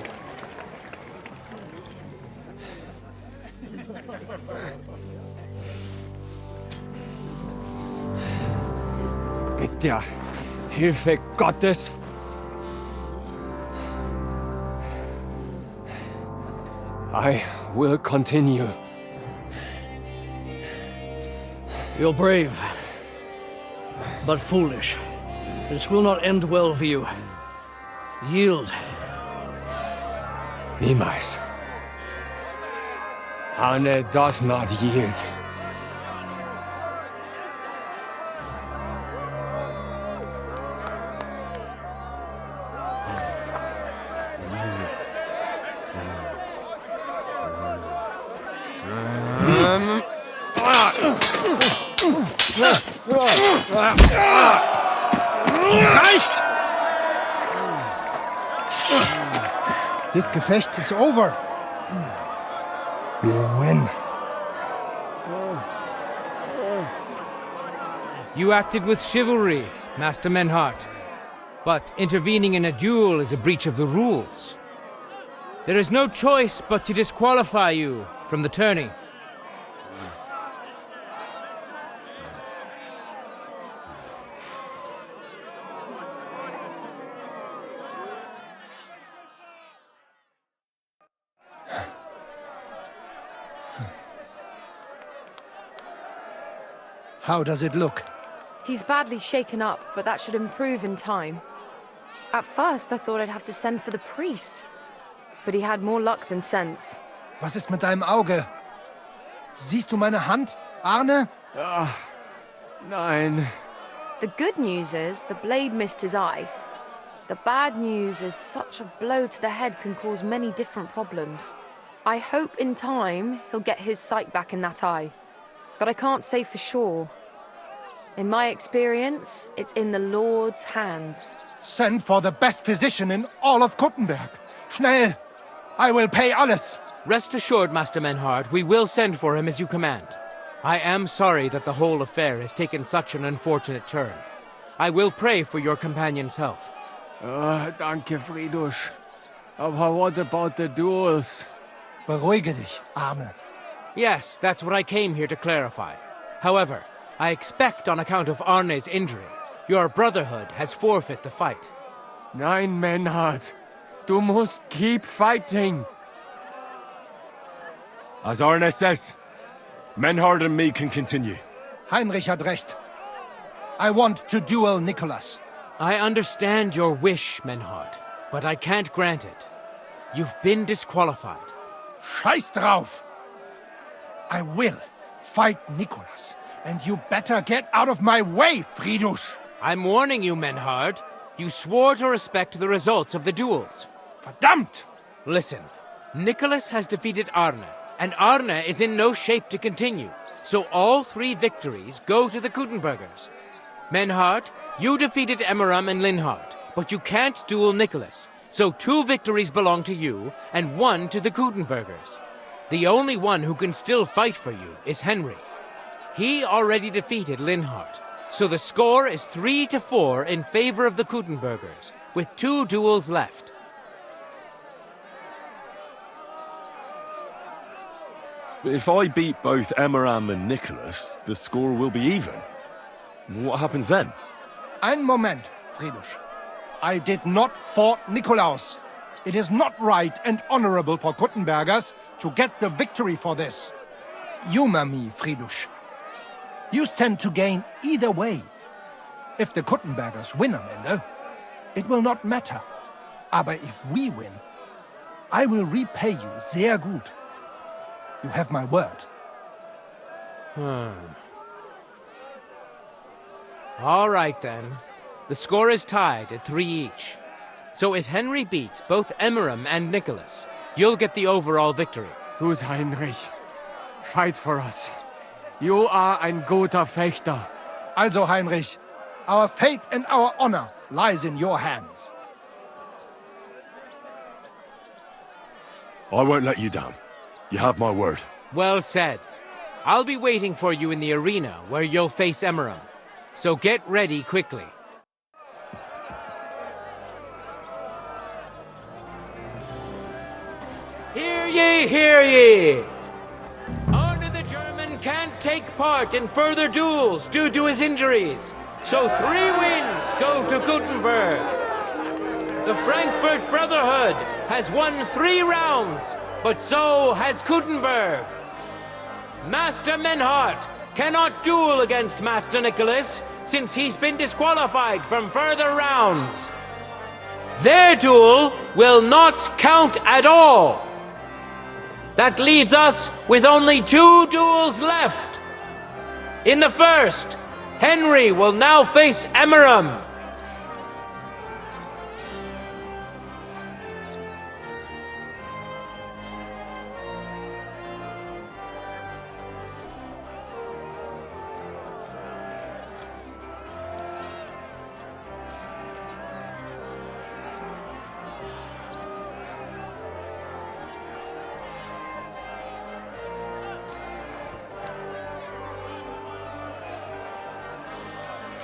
Mit der Hilfe Gottes I will continue. You're brave, but foolish. This will not end well for you. Yield. Niemals. Arne does not yield. This Gefecht is over. You win. You acted with chivalry, Master Menhart. But intervening in a duel is a breach of the rules. There is no choice but to disqualify you from the tourney. How does it look? He's badly shaken up, but that should improve in time. At first, I thought I'd have to send for the priest. But he had more luck than sense. Was ist mit deinem Auge? Siehst du meine Hand, Arne? Nein. The good news is the blade missed his eye. The bad news is such a blow to the head can cause many different problems. I hope in time he'll get his sight back in that eye. But I can't say for sure. In my experience, it's in the Lord's hands. Send for the best physician in all of Kuttenberg. Schnell! I will pay alles. Rest assured, Master Menhard, we will send for him as you command. I am sorry that the whole affair has taken such an unfortunate turn. I will pray for your companion's health. Danke, Friedrich. Aber what about the duels? Beruhige dich, Arne. Yes, that's what I came here to clarify. However, I expect on account of Arne's injury, your brotherhood has forfeit the fight. Nein, Menhard. Du musst keep fighting. As Arne says, Menhard and me can continue. Heinrich had recht. I want to duel Nicholas. I understand your wish, Menhard, but I can't grant it. You've been disqualified. Scheiß drauf! I will fight Nicholas, and you better get out of my way, Friedrich! I'm warning you, Menhard. You swore to respect the results of the duels. Verdammt! Listen, Nicholas has defeated Arne, and Arne is in no shape to continue. So all 3 victories go to the Kuttenbergers. Menhard, you defeated Emmeram and Linhard, but you can't duel Nicholas. So 2 victories belong to you, and 1 to the Kuttenbergers. The only one who can still fight for you is Henry. He already defeated Linhard, so the score is 3-4 in favor of the Kuttenbergers, with 2 duels left. If I beat both Emmeram and Nicholas, the score will be even. What happens then? Ein Moment, Friedrich. I did not fought Nikolaus. It is not right and honorable for Kuttenbergers to get the victory for this. Humor me, Friedrich. You stand to gain either way. If the Kuttenbergers win am Ende, it will not matter. Aber if we win, I will repay you sehr gut. You have my word. All right, then. The score is tied at 3 each. So if Henry beats both Emmeram and Nicholas, you'll get the overall victory. Gut, Heinrich. Fight for us. You are ein guter Fechter. Also, Heinrich, our fate and our honor lies in your hands. I won't let you down. You have my word. Well said. I'll be waiting for you in the arena where you'll face Emmeram. So get ready quickly. Hear ye, hear ye! Only the German can't take part in further duels due to his injuries. So 3 wins go to Kuttenberg. The Frankfurt Brotherhood has won 3 rounds, but so has Kuttenberg. Master Menhart cannot duel against Master Nicholas since he's been disqualified from further rounds. Their duel will not count at all. That leaves us with only 2 duels left. In the first, Henry will now face Emmeram.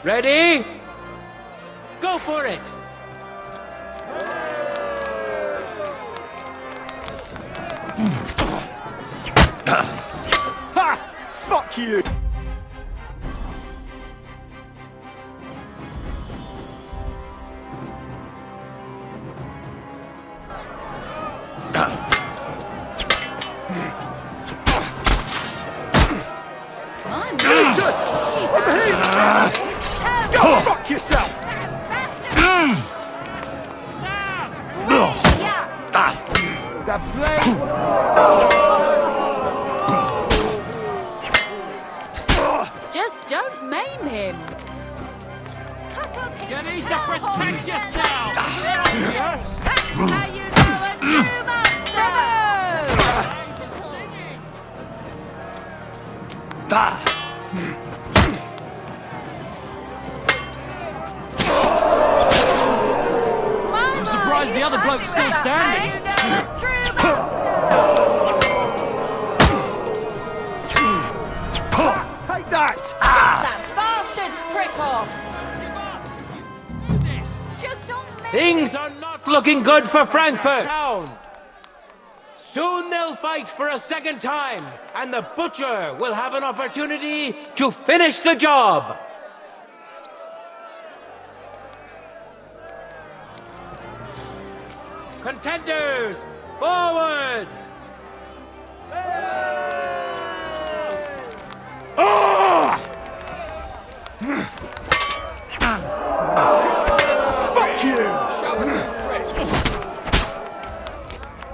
Ready? Go for it! Ha! Fuck you! Jesus! Go fuck yourself! The blade! Just don't maim him. You need to protect yourself! Yes! Now you know what you must I'm surprised the other bloke's still standing. Take that! That bastard's prick off! Just don't maim Things are not looking good for Frankfurt town. Soon they'll fight for a second time, and the Butcher will have an opportunity to finish the job. Contenders, forward! Fuck you!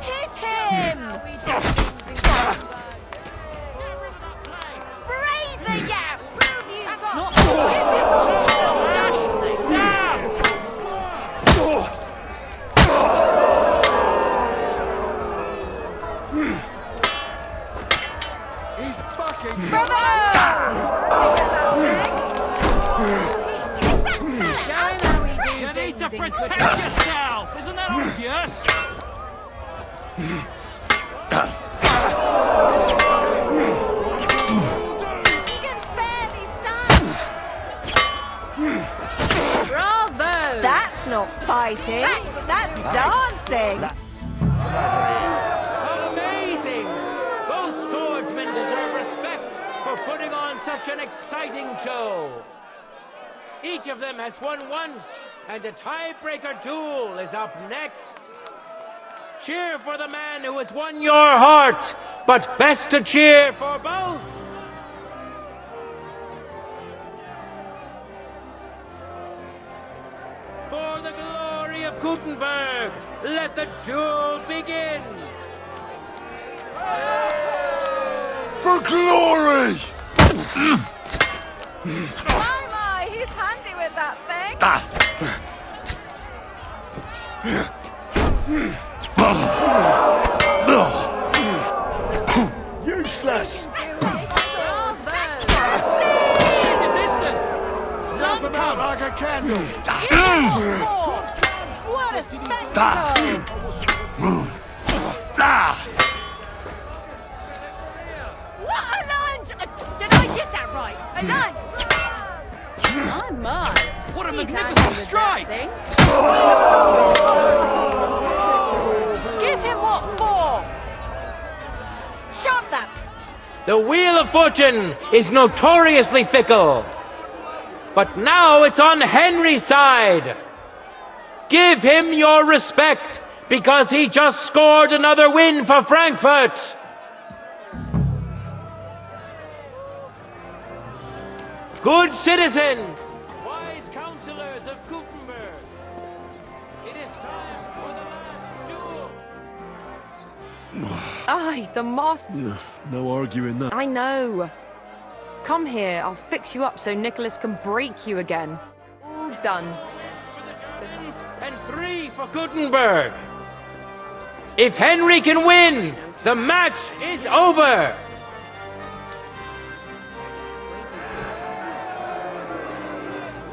Hit him! Breathe the yap! He's fucking... You need to protect yourself! Isn't that obvious? Bravo! That's not fighting, that's dancing! Amazing! Both swordsmen deserve respect for putting on such an exciting show. Each of them has won once, and a tiebreaker duel is up next. Cheer for the man who has won your heart, but best to cheer for both. For the glory of Kuttenberg, let the duel begin. For glory! My, he's handy with that thing. Useless! Snuff him out like a candle! What a spectacle! What a lunge! Did I get that right? A lunge! My. What a He's magnificent handy with strike! that thing. Give him what for? Shove that! The Wheel of Fortune is notoriously fickle. But now it's on Henry's side. Give him your respect, because he just scored another win for Frankfurt. Good citizens, wise counselors of Kuttenberg, it is time for the last duel. Aye, the master. No arguing that. I know. Come here, I'll fix you up so Nicholas can break you again. All done. And 3 for Kuttenberg. If Henry can win, the match is over.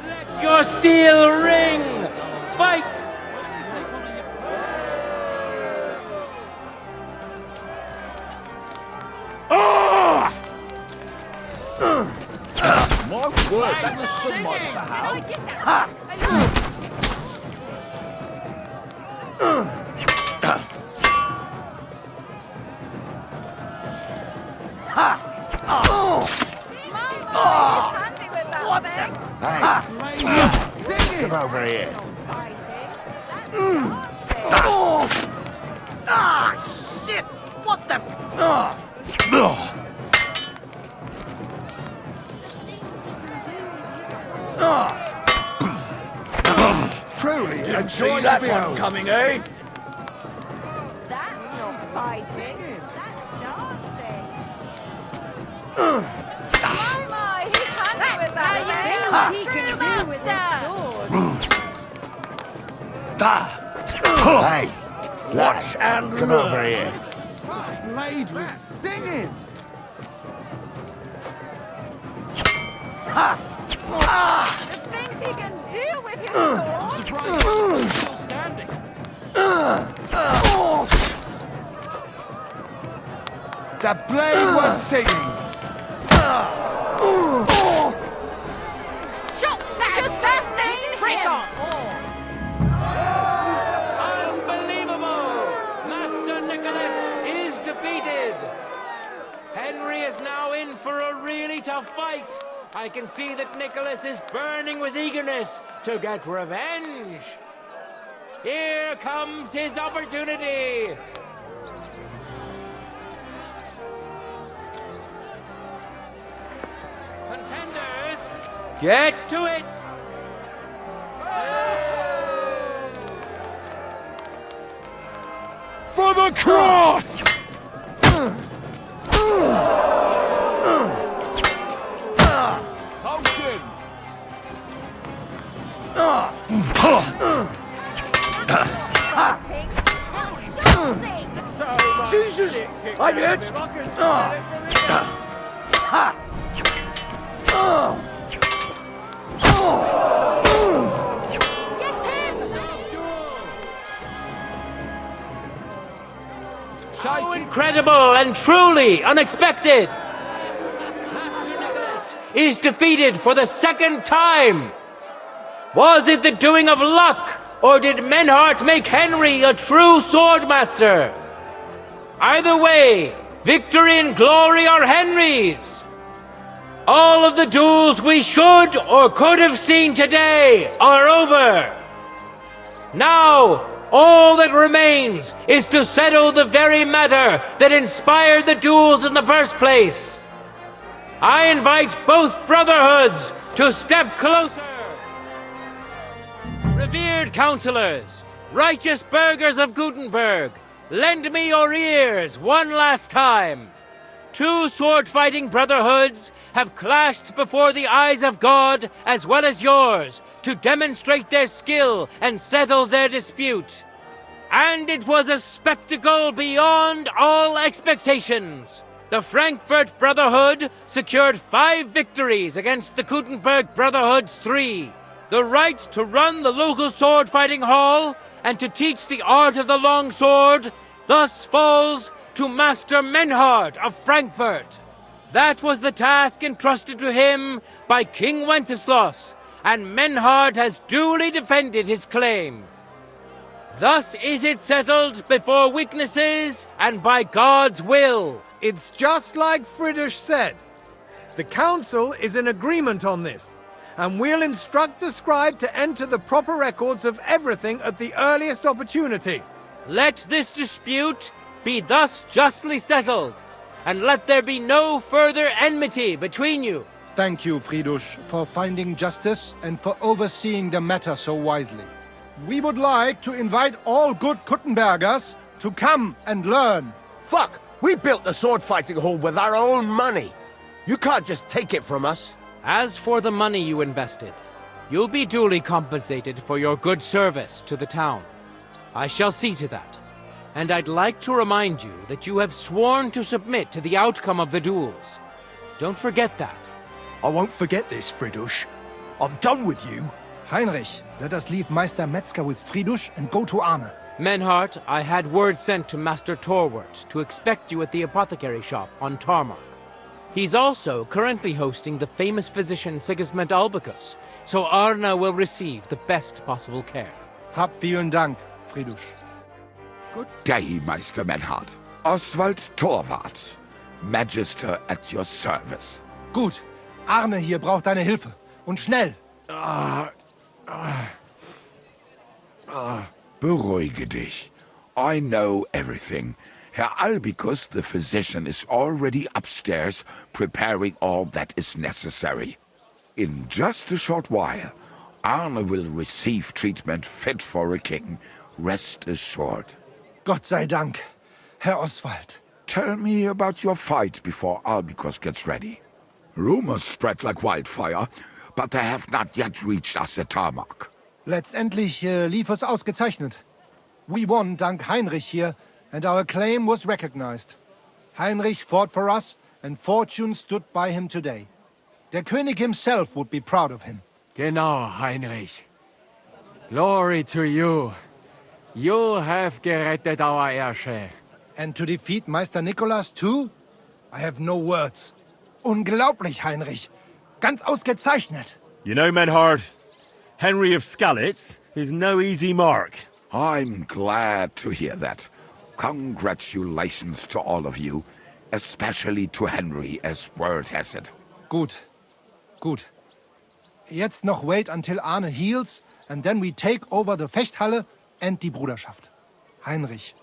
Let your steel ring. Fight. My word, that was some monster howl. Handy with that thing. Come over here. Shit! What the... Truly, a Didn't joy see to that one behold. coming, eh? That's not fighting. That's dancing. My, he's handy with that thing. He can do with his sword. Hey, Watch and come learn. over here. Blade was singing. The things he can do with his sword. Still standing. The blade was singing. Shot that! Just prick on. Unbelievable! Master Nicholas is defeated. Henry is now in for a really tough fight. I can see that Nicholas is burning with eagerness to get revenge. Here comes his opportunity. Contenders, get to it. For the cross! Potion. Jesus! I'm hit! How incredible and truly unexpected! Master Nicholas is defeated for the second time! Was it the doing of luck, or did Menhart make Henry a true swordmaster? Either way, victory and glory are Henry's! All of the duels we should or could have seen today are over. Now, all that remains is to settle the very matter that inspired the duels in the first place. I invite both brotherhoods to step closer. Revered counselors, righteous burghers of Kuttenberg, lend me your ears one last time. Two sword-fighting brotherhoods have clashed before the eyes of God as well as yours to demonstrate their skill and settle their dispute. And it was a spectacle beyond all expectations. The Frankfurt Brotherhood secured 5 victories against the Kuttenberg Brotherhood's 3. The right to run the local sword-fighting hall and to teach the art of the long sword thus falls to Master Menhard of Frankfurt. That was the task entrusted to him by King Wenceslas, and Menhard has duly defended his claim. Thus is it settled before witnesses and by God's will. It's just like Friedrich said. The council is in agreement on this, and we'll instruct the scribe to enter the proper records of everything at the earliest opportunity. Let this dispute be thus justly settled, and let there be no further enmity between you. Thank you, Friedrich, for finding justice and for overseeing the matter so wisely. We would like to invite all good Kuttenbergers to come and learn. Fuck! We built the sword-fighting hall with our own money. You can't just take it from us. As for the money you invested, you'll be duly compensated for your good service to the town. I shall see to that. And I'd like to remind you that you have sworn to submit to the outcome of the duels. Don't forget that. I won't forget this, Friedrich. I'm done with you. Heinrich, let us leave Meister Metzger with Friedrich and go to Arne. Menhart, I had word sent to Master Torwart to expect you at the apothecary shop on Tarmac. He's also currently hosting the famous physician Sigismund Albicus, so Arne will receive the best possible care. Hab vielen Dank, Friedrich. Good day, Meister Menhard. Oswald Torwart, Magister at your service. Gut. Arne hier braucht deine Hilfe. Und schnell. Beruhige dich. I know everything. Herr Albicus, the physician, is already upstairs preparing all that is necessary. In just a short while, Arne will receive treatment fit for a king. Rest assured. Gott sei Dank, Herr Oswald. Tell me about your fight before Albicus gets ready. Rumors spread like wildfire, but they have not yet reached us at Tarmac. Letztendlich lief es ausgezeichnet. We won dank Heinrich here, and our claim was recognized. Heinrich fought for us, and fortune stood by him today. Der König himself would be proud of him. Genau, Heinrich. Glory to you. You have gerettet our heirshare. And to defeat Meister Nicholas too? I have no words. Unglaublich, Heinrich. Ganz ausgezeichnet. You know, Menhard, Henry of Skalitz is no easy mark. I'm glad to hear that. Congratulations to all of you, especially to Henry, as word has it. Gut. Gut. Jetzt noch wait until Arne heals, and then we take over the Fechthalle and die Bruderschaft. Heinrich,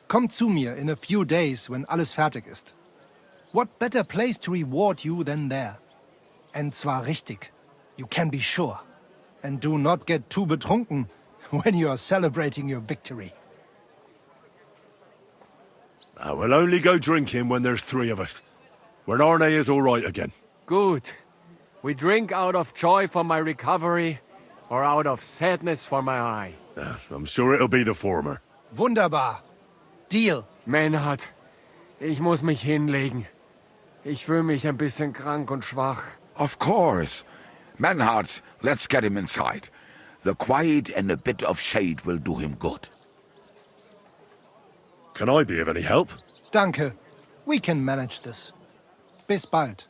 komm zu mir in a few days when alles fertig ist. What better place to reward you than there? And zwar richtig. You can be sure. And do not get too betrunken when you are celebrating your victory. I will only go drinking when there's 3 of us. When Arne is all right again. Good. We drink out of joy for my recovery, or out of sadness for my eye. I'm sure it'll be the former. Wunderbar. Deal. Menhard, ich muss mich hinlegen. Ich fühle mich ein bisschen krank und schwach. Of course. Menhard, let's get him inside. The quiet and a bit of shade will do him good. Can I be of any help? Danke. We can manage this. Bis bald.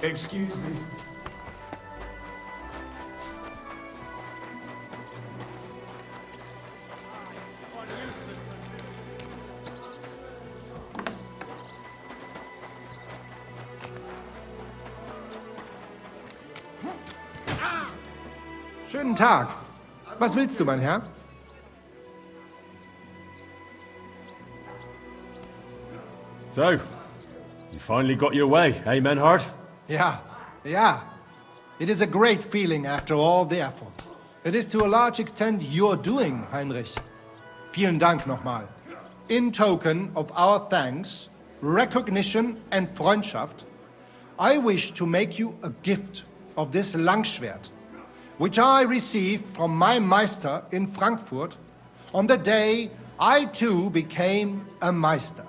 Excuse me. Schönen Tag. Was willst du, mein Herr? So, you finally got your way, eh, Menhard? Yeah, yeah. It is a great feeling after all the effort. It is to a large extent your doing, Heinrich. Vielen Dank nochmal. In token of our thanks, recognition and Freundschaft, I wish to make you a gift of this Langschwert, which I received from my Meister in Frankfurt on the day I too became a Meister.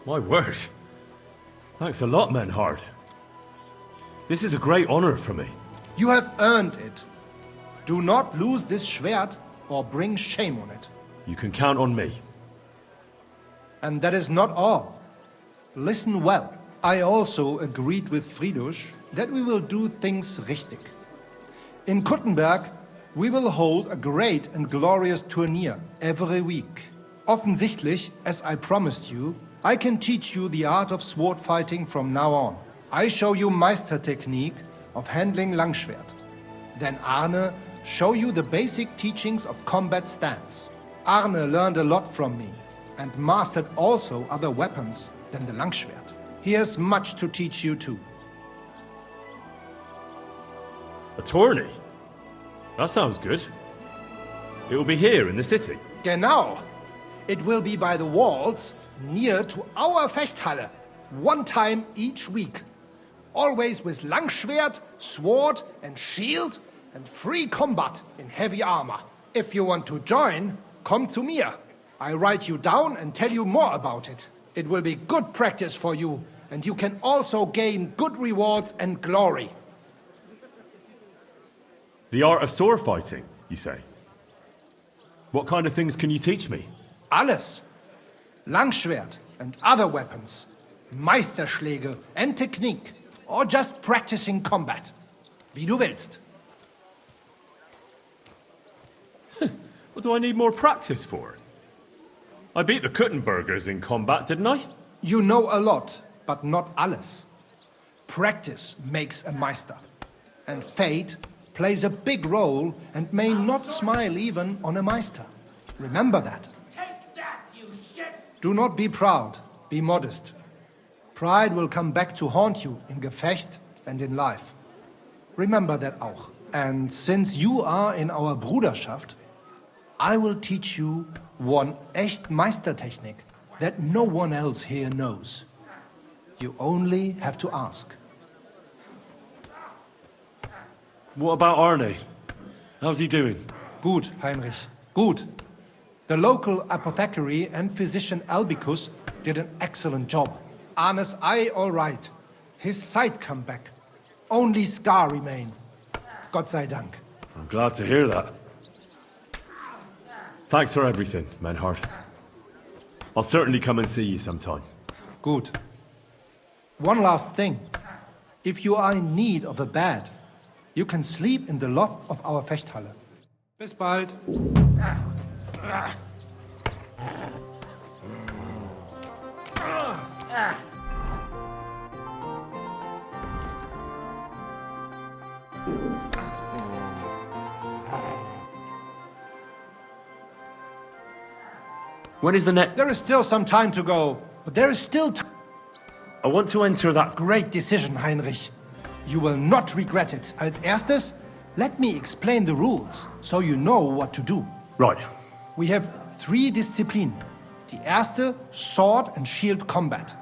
My word. Thanks a lot, Menhard. This is a great honor for me. You have earned it. Do not lose this Schwert or bring shame on it. You can count on me. And that is not all. Listen well. I also agreed with Friedrich that we will do things richtig. In Kuttenberg, we will hold a great and glorious tourney every week. Offensichtlich, as I promised you, I can teach you the art of sword fighting from now on. I show you Meister technique of handling Langschwert. Then Arne show you the basic teachings of combat stance. Arne learned a lot from me and mastered also other weapons than the Langschwert. He has much to teach you too. A tourney? That sounds good. It will be here in the city. Genau. It will be by the walls near to our Fechthalle, one time each week. Always with Langschwert, sword and shield and free combat in heavy armor. If you want to join, come to mir. I write you down and tell you more about it. It will be good practice for you, and you can also gain good rewards and glory. The art of sword fighting, you say? What kind of things can you teach me? Alles. Langschwert and other weapons. Meisterschläge and technique. Or just practicing combat. Wie du willst. What do I need more practice for? I beat the Kuttenbergers in combat, didn't I? You know a lot, but not alles. Practice makes a Meister. And fate plays a big role and may not smile even on a Meister. Remember that. Take that, you shit! Do not be proud, be modest. Pride will come back to haunt you in Gefecht and in life. Remember that auch. And since you are in our Bruderschaft, I will teach you one echt Meistertechnik that no one else here knows. You only have to ask. What about Arne? How's he doing? Gut, Heinrich, gut. The local apothecary and physician Albicus did an excellent job. Arne's eye all right. His sight come back. Only scar remain. Gott sei Dank. I'm glad to hear that. Thanks for everything, Menhard. I'll certainly come and see you sometime. Good. One last thing. If you are in need of a bed, you can sleep in the loft of our Fechthalle. Bis bald. When is the next... There is still some time to go, but there is still I want to enter that... Great decision, Heinrich. You will not regret it. Als erstes, let me explain the rules, so you know what to do. Right. We have 3 Disziplinen. Die erste, Sword and Shield Combat.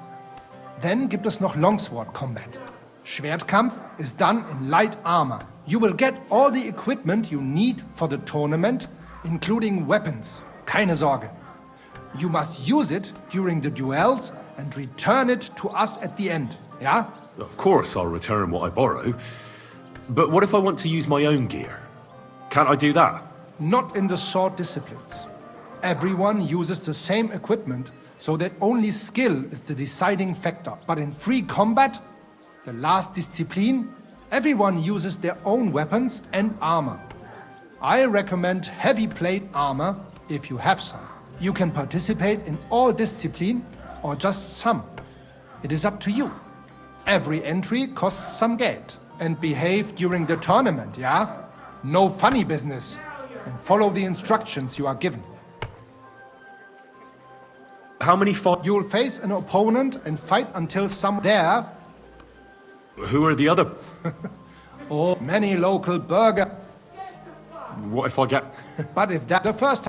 Then gibt es noch Longsword Combat. Schwertkampf is done in light armor. You will get all the equipment you need for the tournament, including weapons. Keine Sorge. You must use it during the duels and return it to us at the end, yeah? Of course I'll return what I borrow. But what if I want to use my own gear? Can't I do that? Not in the sword disciplines. Everyone uses the same equipment so that only skill is the deciding factor. But in free combat, the last discipline, everyone uses their own weapons and armor. I recommend heavy plate armor if you have some. You can participate in all discipline or just some. It is up to you. Every entry costs some geld. And behave during the tournament, yeah? No funny business. And follow the instructions you are given. How many fight? You'll face an opponent and fight until some there. Who are the other? Or many local burger. What if I get? But if that the first.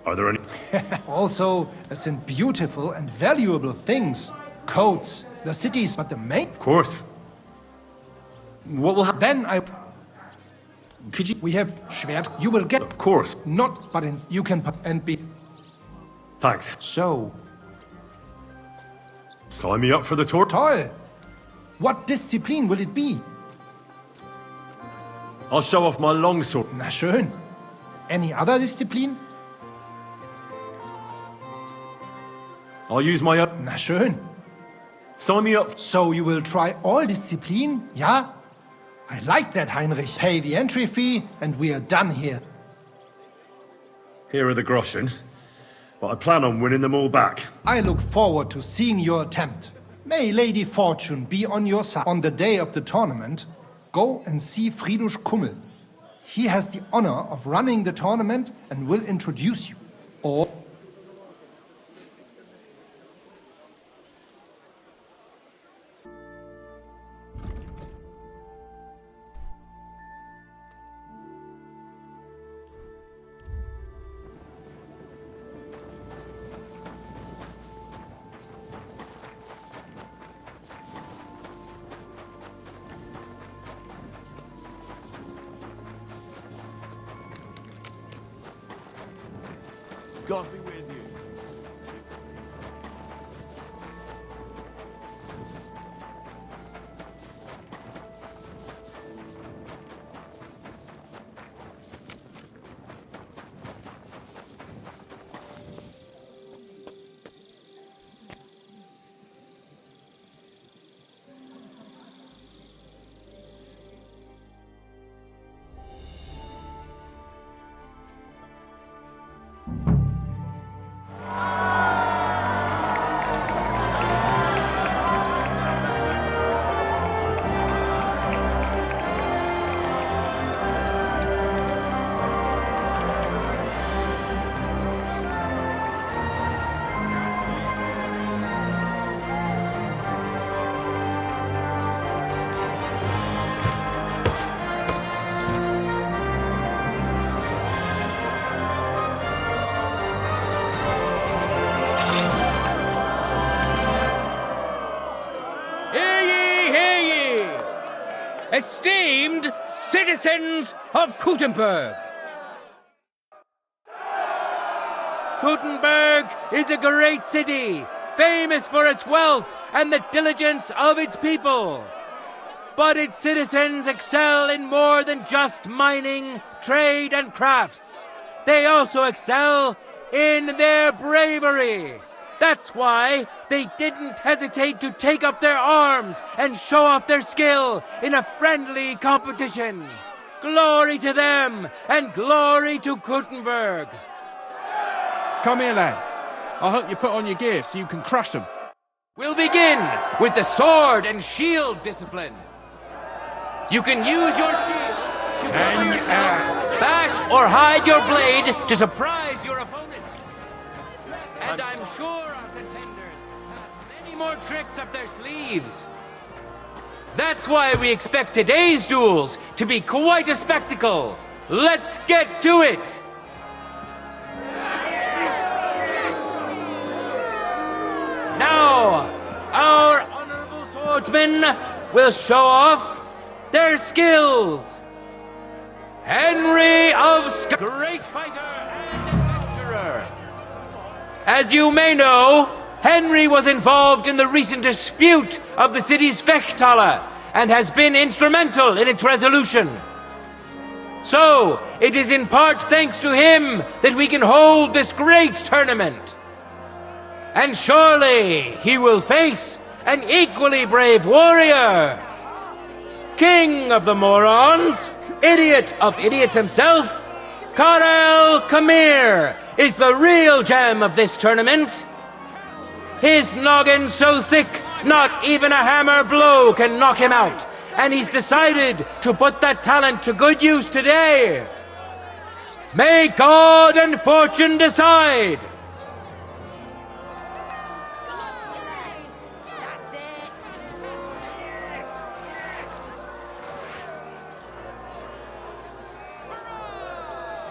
Are there any? Also, as in beautiful and valuable things, coats, the cities, but the main. Of course. What will happen? Then I. Could you? We have Schwert. You will get. Of course. Not, but in. You can and be. Thanks. So. Sign me up for the tour. Toll. What discipline will it be? I'll show off my longsword. Na schön. Any other discipline? I'll use my own. Na schön. Sign me up. So you will try all discipline, yeah? I like that, Heinrich. Pay the entry fee and we are done here. Here are the groschen, but I plan on winning them all back. I look forward to seeing your attempt. May Lady Fortune be on your side. On the day of the tournament, go and see Friedrich Kummel. He has the honor of running the tournament and will introduce you. Or... God be with you. Esteemed citizens of Kuttenberg! Kuttenberg is a great city, famous for its wealth and the diligence of its people. But its citizens excel in more than just mining, trade, and crafts. They also excel in their bravery. That's why they didn't hesitate to take up their arms and show off their skill in a friendly competition. Glory to them, and glory to Kuttenberg. Come here, lad. I'll help you put on your gear so you can crush them. We'll begin with the sword and shield discipline. You can use your shield to cover yourself, bash or hide your blade to surprise your opponent. And I'm sure our contenders have many more tricks up their sleeves. That's why we expect today's duels to be quite a spectacle. Let's get to it! Now, our honorable swordsmen will show off their skills. Henry of great fighter and adventurer. As you may know, Henry was involved in the recent dispute of the city's Fechthalle and has been instrumental in its resolution. So, it is in part thanks to him that we can hold this great tournament. And surely he will face an equally brave warrior. King of the morons, idiot of idiots himself, Karel Khmer is the real gem of this tournament. His noggin so thick, not even a hammer blow can knock him out. And he's decided to put that talent to good use today. May God and fortune decide.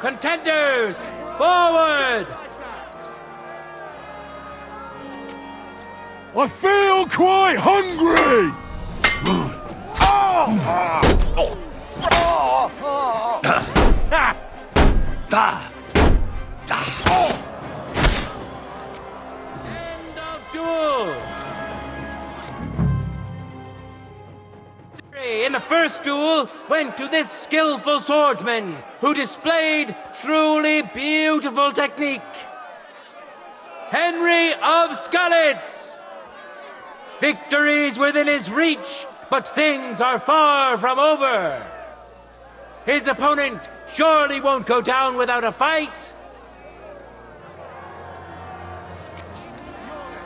Contenders, forward! I feel quite hungry! End of duel! In the first duel went to this skillful swordsman who displayed truly beautiful technique. Henry of Skalitz! Victory's within his reach, but things are far from over. His opponent surely won't go down without a fight.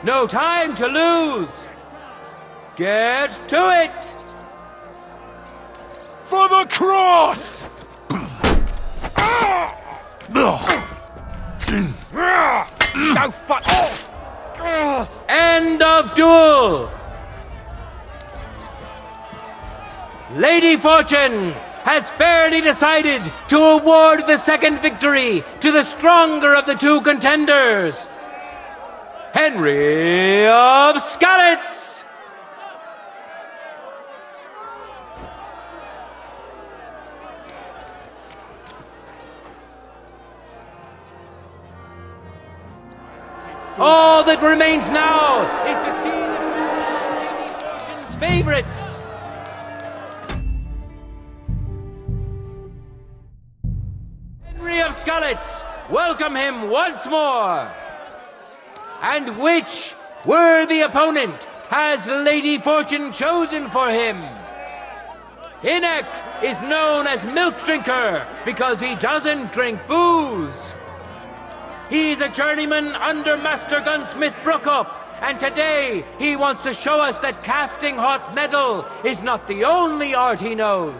No time to lose. Get to it! For the cross! No fuck! End of duel! Lady Fortune has fairly decided to award the second victory to the stronger of the two contenders, Henry of Skalitz! All that remains now is to see Lady Fortune's favorites. Henry of Skalitz, welcome him once more. And which worthy opponent has Lady Fortune chosen for him? Inek is known as Milk Drinker because he doesn't drink booze. He's a journeyman under Master Gunsmith Brookup, and today he wants to show us that casting hot metal is not the only art he knows.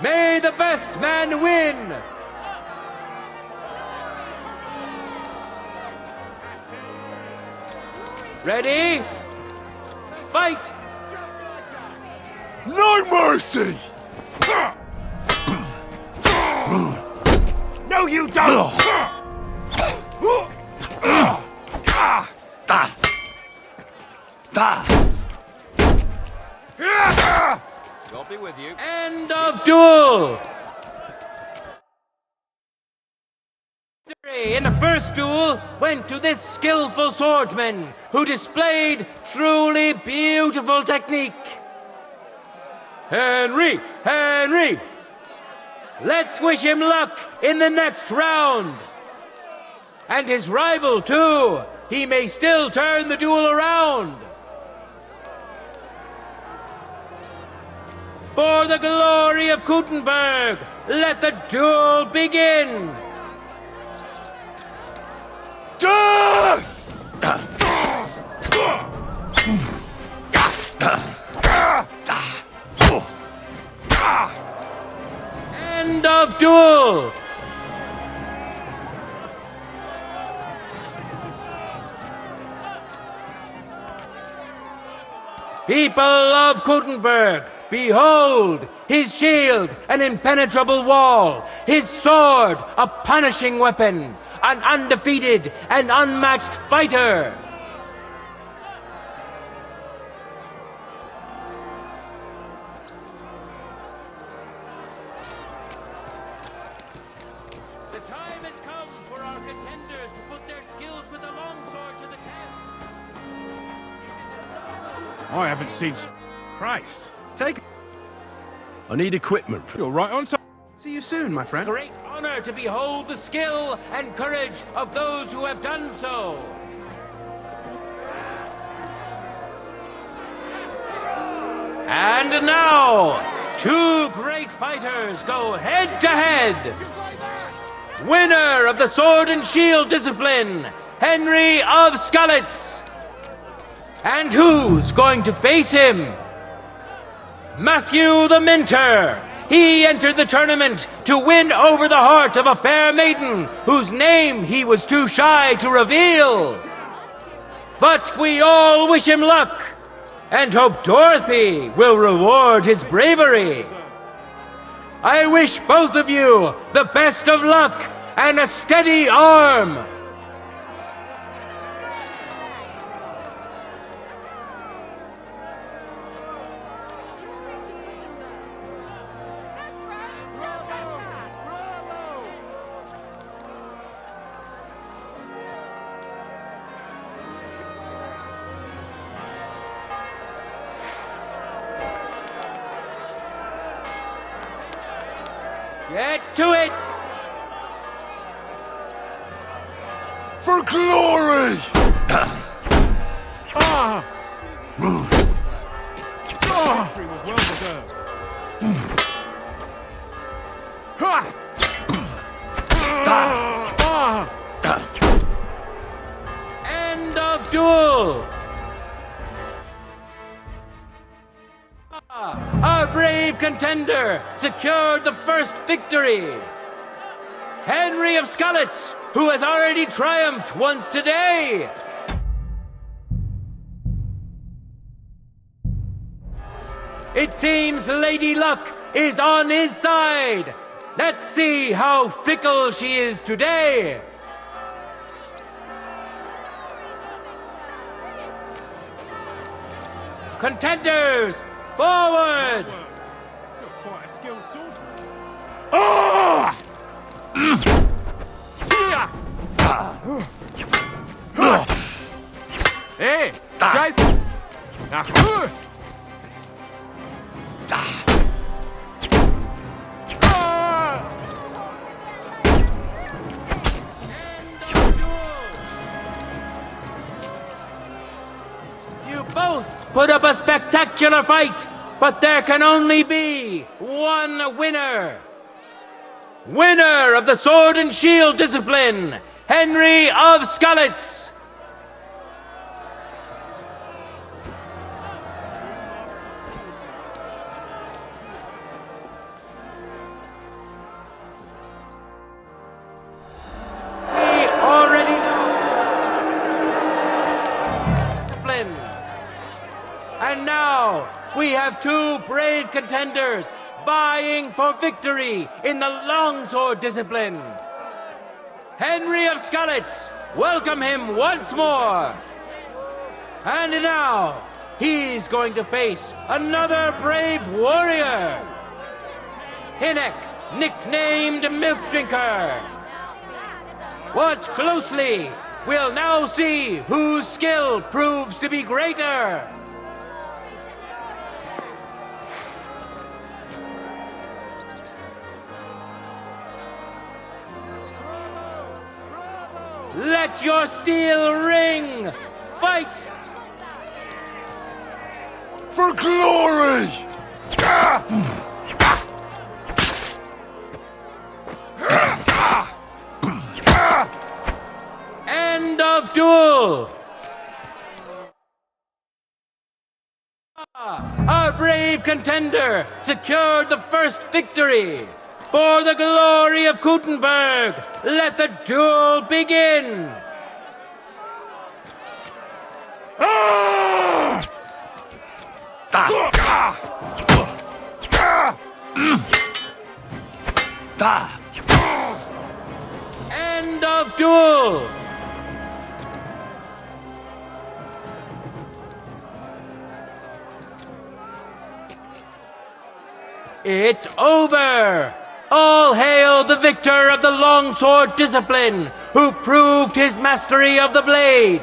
May the best man win! Ready? Fight! No mercy! No, you don't! God be with you. End of duel! In the first duel went to this skillful swordsman who displayed truly beautiful technique. Henry! Let's wish him luck in the next round. And his rival, too. He may still turn the duel around. For the glory of Kuttenberg, let the duel begin. Death! End of duel. People of Kuttenberg, behold, his shield, an impenetrable wall, his sword, a punishing weapon, an undefeated and unmatched fighter. The time has come for our contenders to put their skills with the longsword to the test. I haven't seen... Christ. Take... I need equipment. You're right on time. See you soon, my friend. Great honor to behold the skill and courage of those who have done so. And now, two great fighters go head to head. Winner of the Sword and Shield discipline, Henry of Skalitz. And who's going to face him? Matthew the Minter. He entered the tournament to win over the heart of a fair maiden whose name he was too shy to reveal. But we all wish him luck and hope Dorothy will reward his bravery. I wish both of you the best of luck and a steady arm. Get to it! For glory! Victory was well deserved. End of duel! Our brave contender secured the first victory. Henry of Skalitz, who has already triumphed once today. It seems Lady Luck is on his side. Let's see how fickle she is today. Contenders, forward! You're quite a skilled swordsman. Hey, Scheiße! You both put up a spectacular fight, but there can only be one winner. Winner of the Sword and Shield discipline, Henry of Skalitz. We already know discipline. And now we have two brave contenders vying for victory in the longsword discipline. Henry of Skalitz, welcome him once more. And now, he's going to face another brave warrior. Hinnock, nicknamed Milk Drinker. Watch closely. We'll now see whose skill proves to be greater. Let your steel ring! Fight! For glory! End of duel! Our brave contender secured the first victory. For the glory of Kuttenberg, let the duel begin! End of duel! It's over! All hail the victor of the longsword discipline, who proved his mastery of the blade.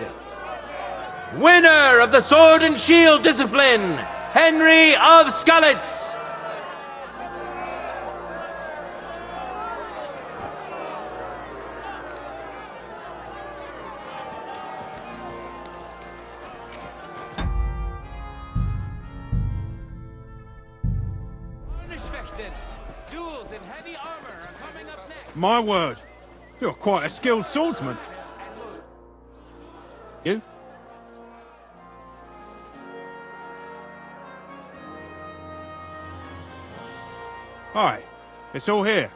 Winner of the Sword and Shield discipline, Henry of Skalitz. My word. You're quite a skilled swordsman. You? Hi. It's all here.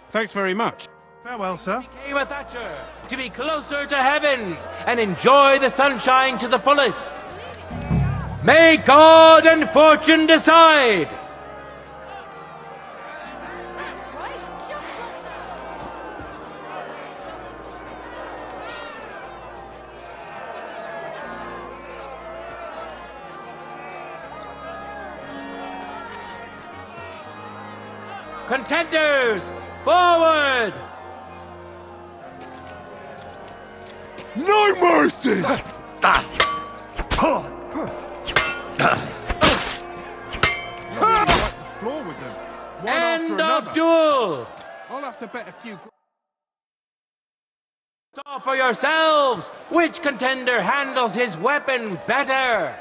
Thanks very much. Farewell, sir. Became a Thatcher to be closer to heavens and enjoy the sunshine to the fullest. May God and fortune decide. Contenders, forward! No mercy! Floor with them. One End after of another. duel! I'll have to bet a few. Saw for yourselves which contender handles his weapon better.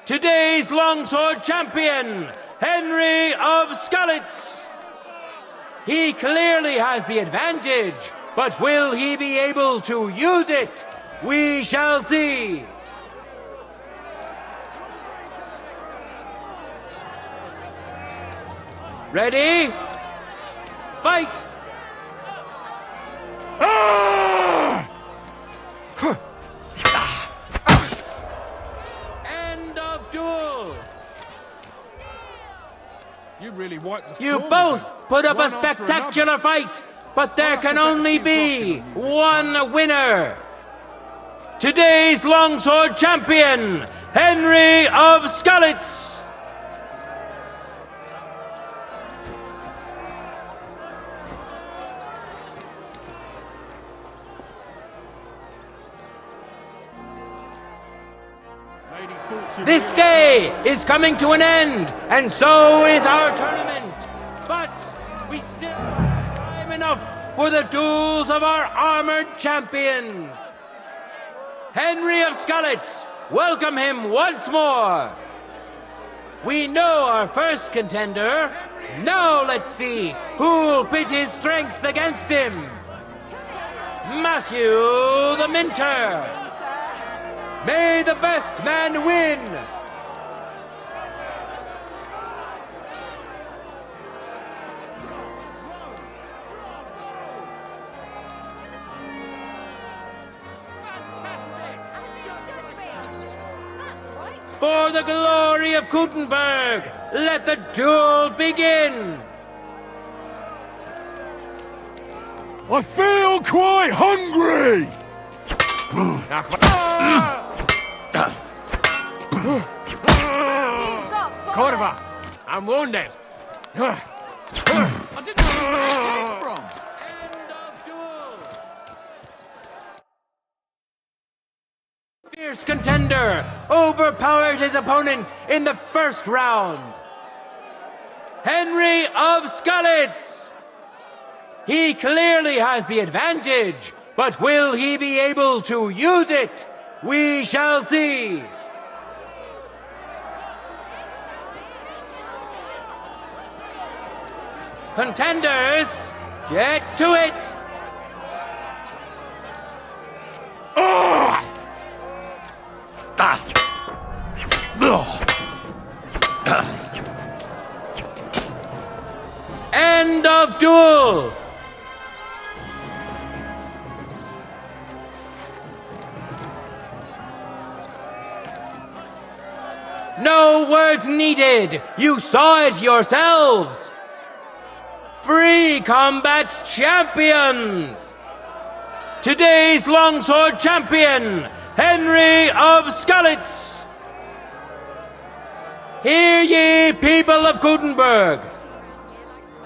Today's longsword champion, Henry of Skalitz. He clearly has the advantage, but will he be able to use it? We shall see. Ready? Fight! End of duel! You really wiped the You floor both with them. put up One a after spectacular another. fight, but there I'll can have to bet a only few be groschen on you. one winner. Today's longsword champion, Henry of Skalitz. Lady Fortune This really- day is coming to an end, and so is our tournament. But we still have time enough for the duels of our armored champions. Henry of Skalitz, welcome him once more. We know our first contender. Now let's see who'll pit his strength against him. Matthew the Minter. May the best man win. For the glory of Kuttenberg, let the duel begin. I feel quite hungry! Corva, I'm wounded. I didn't see where it came from. End of duel. Fierce contender overpowered his opponent in the first round. Henry of Skalitz. He clearly has the advantage, but will he be able to use it? We shall see. Contenders, get to it! End of duel! No words needed! You saw it yourselves! Free Combat Champion! Today's longsword champion, Henry of Skalitz! Hear ye, people of Kuttenberg!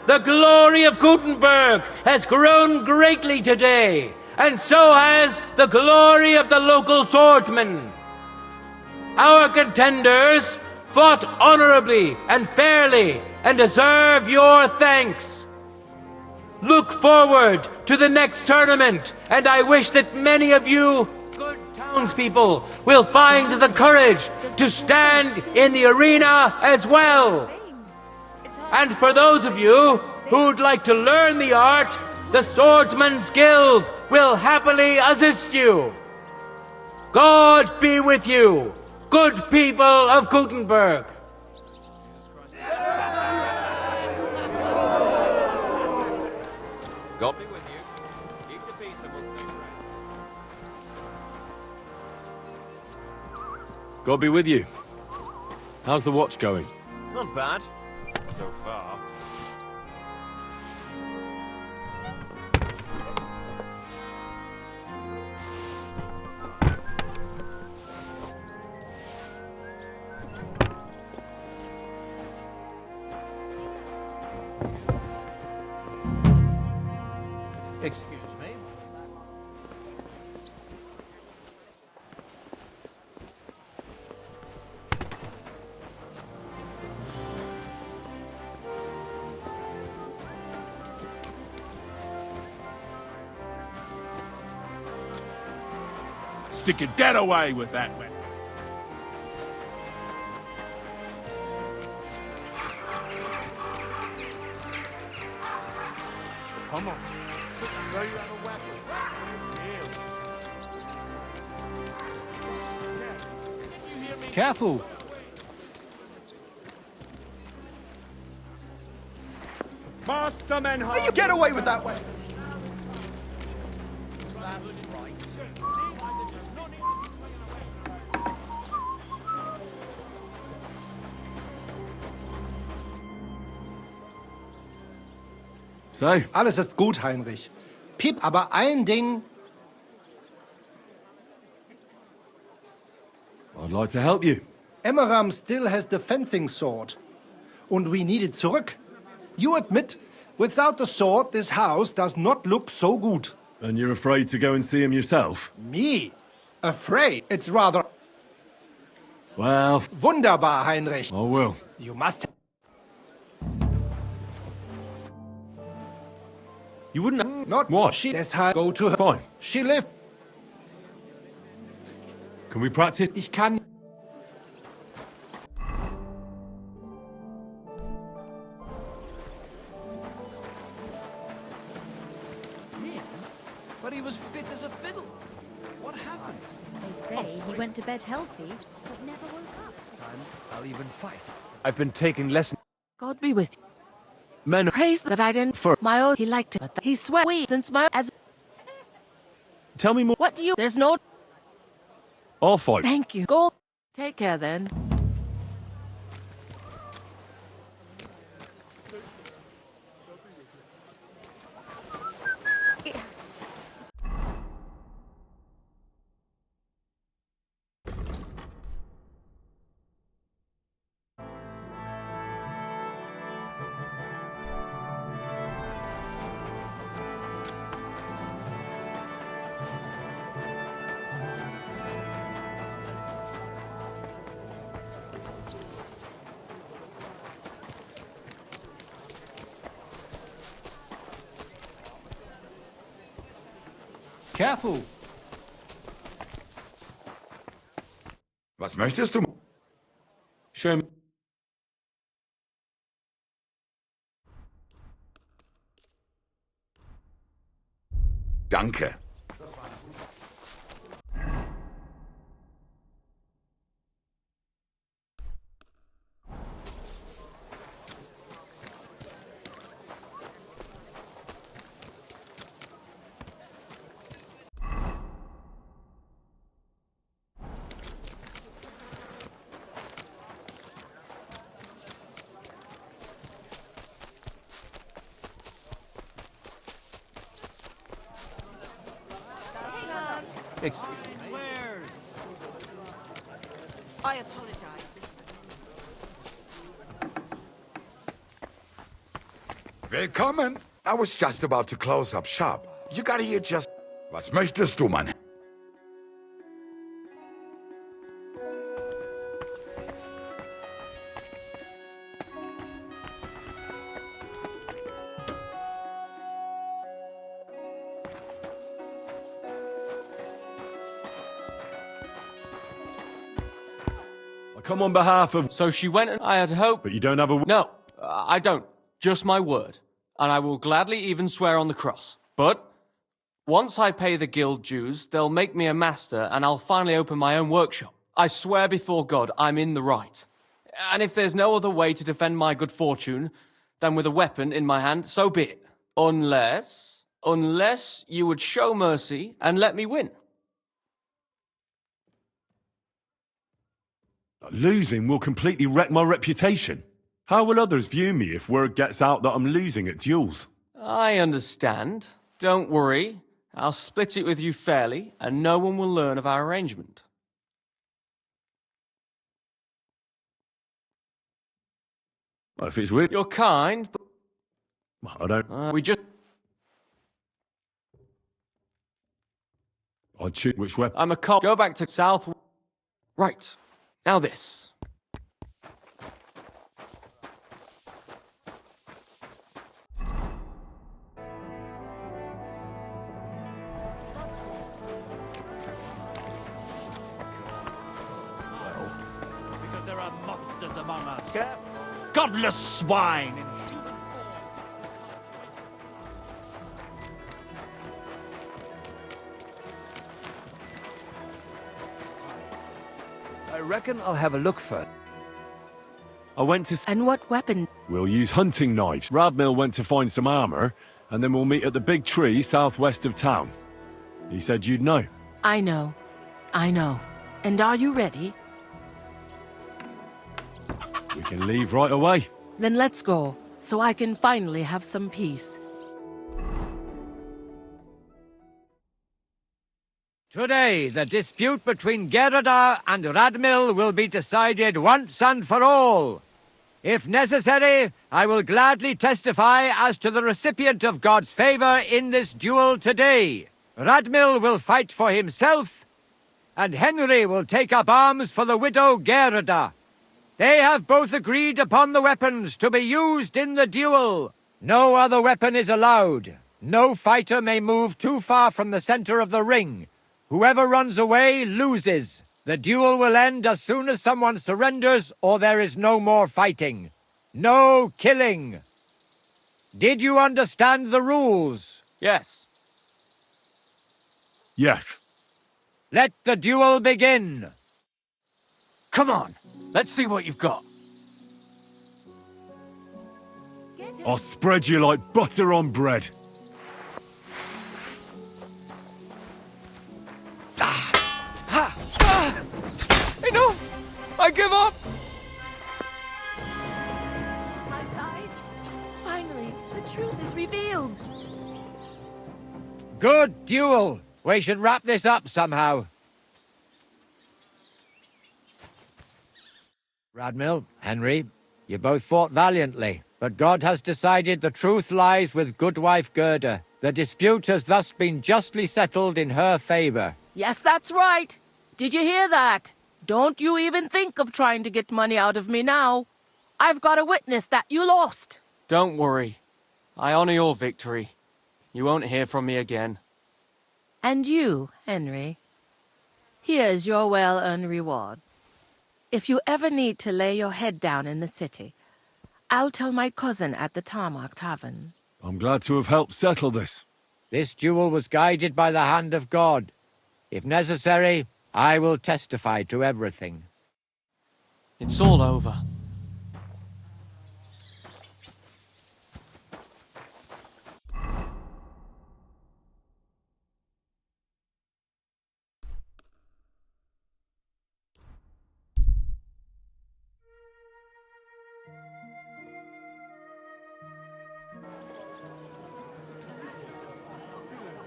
The glory of Kuttenberg has grown greatly today, and so has the glory of the local swordsmen. Our contenders fought honorably and fairly and deserve your thanks. Look forward to the next tournament, and I wish that many of you good townspeople will find the courage to stand in the arena as well. And for those of you who'd like to learn the art, the Swordsman's Guild will happily assist you. God be with you, good people of Kuttenberg. God be with you. Keep the peace and we'll stay friends. God be with you. How's the watch going? Not bad. So far. Excuse me. Stick your dead away with that weapon. Come on. Throw you out a weapon. Careful. Master Menhard! You get away with that way. So? Alles ist gut, Heinrich. Piep, aber ein Ding. I'd like to help you. Emmeram still has the fencing sword. Und we need it zurück. You admit, without the sword, this house does not look so good. And you're afraid to go and see him yourself? Me? Afraid? It's rather... Well... Wunderbar, Heinrich. I will. You must... You wouldn't... Not what? She... Deshalb go to her. Fine. She lived... Can we practice? Ich kann... But he was fit as a fiddle. What happened? They say he went to bed healthy, but never woke up. I'll even fight. I've been taking lessons. God be with you. Men... Praise that I didn't for my own. He liked it. But he swear we since my as. Tell me more. What do you? There's no. I'll fight. Thank you. Go. Take care then. Careful. Was möchtest du? Show me. Danke. I apologize. Willkommen. I was just about to close up shop. You got here just... Was möchtest du, Mann? I come on behalf of... So she went and I had hoped... But you don't have a... No, I don't. Just my word. and I will gladly even swear on the cross. But once I pay the guild dues, they'll make me a master, and I'll finally open my own workshop. I swear before God I'm in the right. And if there's no other way to defend my good fortune than with a weapon in my hand, so be it. Unless you would show mercy and let me win. Losing will completely wreck my reputation. How will others view me if word gets out that I'm losing at duels? I understand. Don't worry. I'll split it with you fairly, and no one will learn of our arrangement. Well, if it's weird... You're kind, but... I don't... we just... I'd choose which weapon... I'm a cop. Go back to south... Right. Now this. Because there are monsters among us. Godless swine in human form. I reckon I'll have a look first. I went to... And what weapon? We'll use hunting knives. Radmill went to find some armor, and then we'll meet at the big tree southwest of town. He said you'd know. I know. I know. And are you ready? We can leave right away. Then let's go, so I can finally have some peace. Today, the dispute between Gerada and Radmill will be decided once and for all. If necessary, I will gladly testify as to the recipient of God's favor in this duel today. Radmill will fight for himself, and Henry will take up arms for the widow Gerada. They have both agreed upon the weapons to be used in the duel. No other weapon is allowed. No fighter may move too far from the center of the ring. Whoever runs away loses. The duel will end as soon as someone surrenders or there is no more fighting. No killing. Did you understand the rules? Yes. Yes. Let the duel begin. Come on, let's see what you've got. I'll spread you like butter on bread. Enough! I give up! Finally, the truth is revealed. Good duel. We should wrap this up somehow. Radmill, Henry, you both fought valiantly, but God has decided the truth lies with Goodwife Gerda. The dispute has thus been justly settled in her favor. Yes, that's right. Did you hear that? Don't you even think of trying to get money out of me now. I've got a witness that you lost. Don't worry. I honor your victory. You won't hear from me again. And you, Henry. Here's your well-earned reward. If you ever need to lay your head down in the city, I'll tell my cousin at the Tarmac Tavern. I'm glad to have helped settle this. This duel was guided by the hand of God. If necessary, I will testify to everything. It's all over.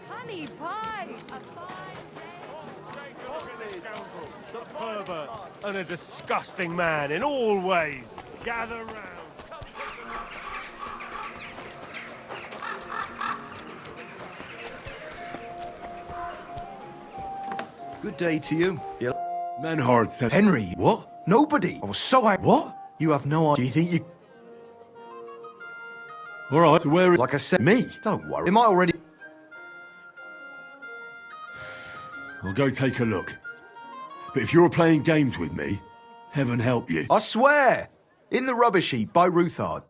Honey pie! A The pervert and a disgusting man in all ways. Gather round. Good day to you. Menhard said... Henry, what? Nobody. I was so angry. What? You have no idea. Do you think you... All right, so where... Like I said, me. Don't worry. Am I already... I'll go take a look. But if you're playing games with me, heaven help you. I swear! In the rubbish heap by Ruthard.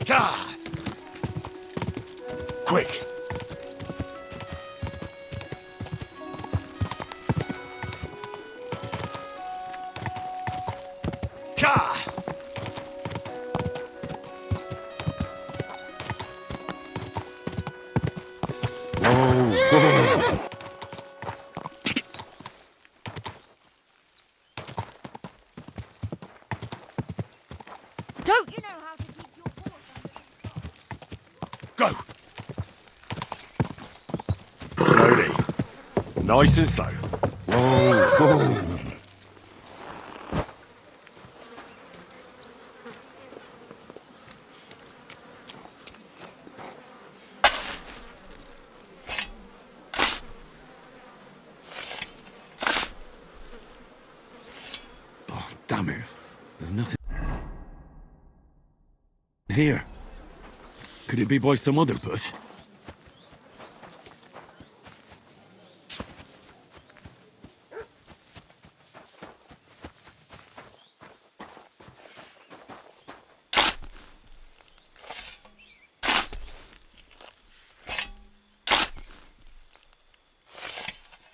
God! Quick! God! Whoa! Don't you know how to keep your Go! Slowly. Nice and slow. Whoa. Oh, damn it. There's nothing here. Could it be by some other bush?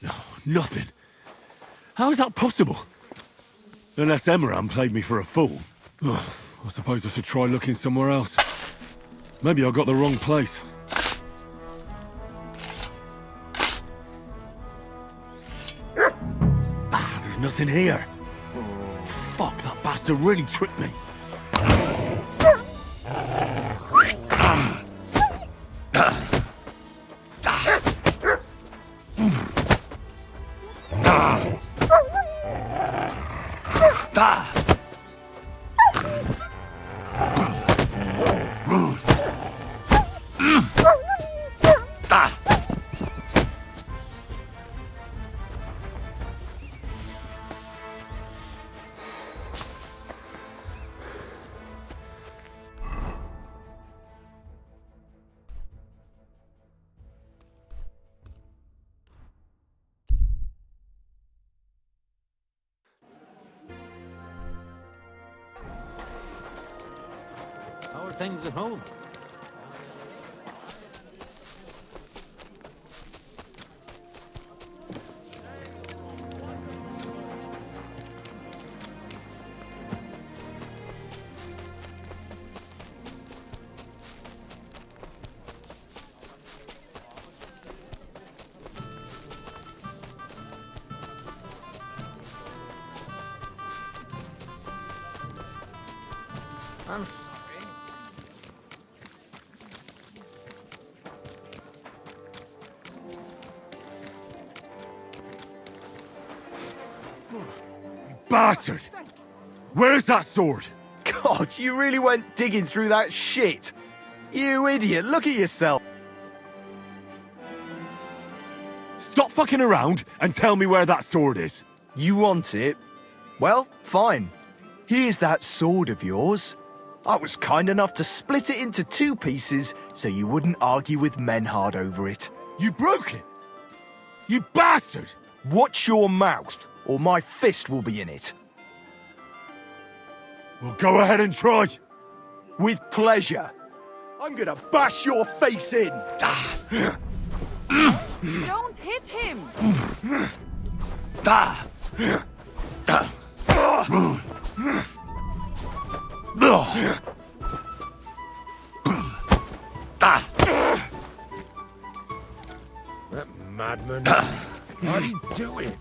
No, nothing. How is that possible? Unless Emran played me for a fool. Oh, I suppose I should try looking somewhere else. Maybe I got the wrong place. Ah, there's nothing here. Fuck, that bastard really tricked me. How are things at home? I'm Bastard! Where's that sword? God, you really went digging through that shit. You idiot, look at yourself. Stop fucking around and tell me where that sword is. You want it? Well, fine. Here's that sword of yours. I was kind enough to split it into 2 pieces so you wouldn't argue with Menhard over it. You broke it? You bastard! Watch your mouth, or my fist will be in it. Well, go ahead and try. With pleasure. I'm gonna bash your face in. Don't hit him! That madman. How'd he do it?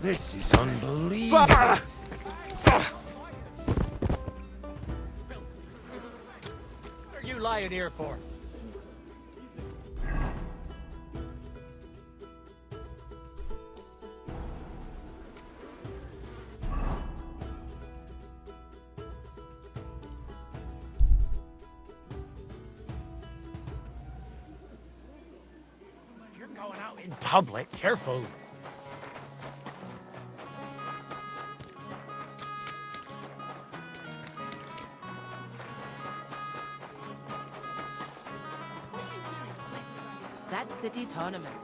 This is unbelievable. What are you lying here for? You're going out in public. Careful. that city tournament.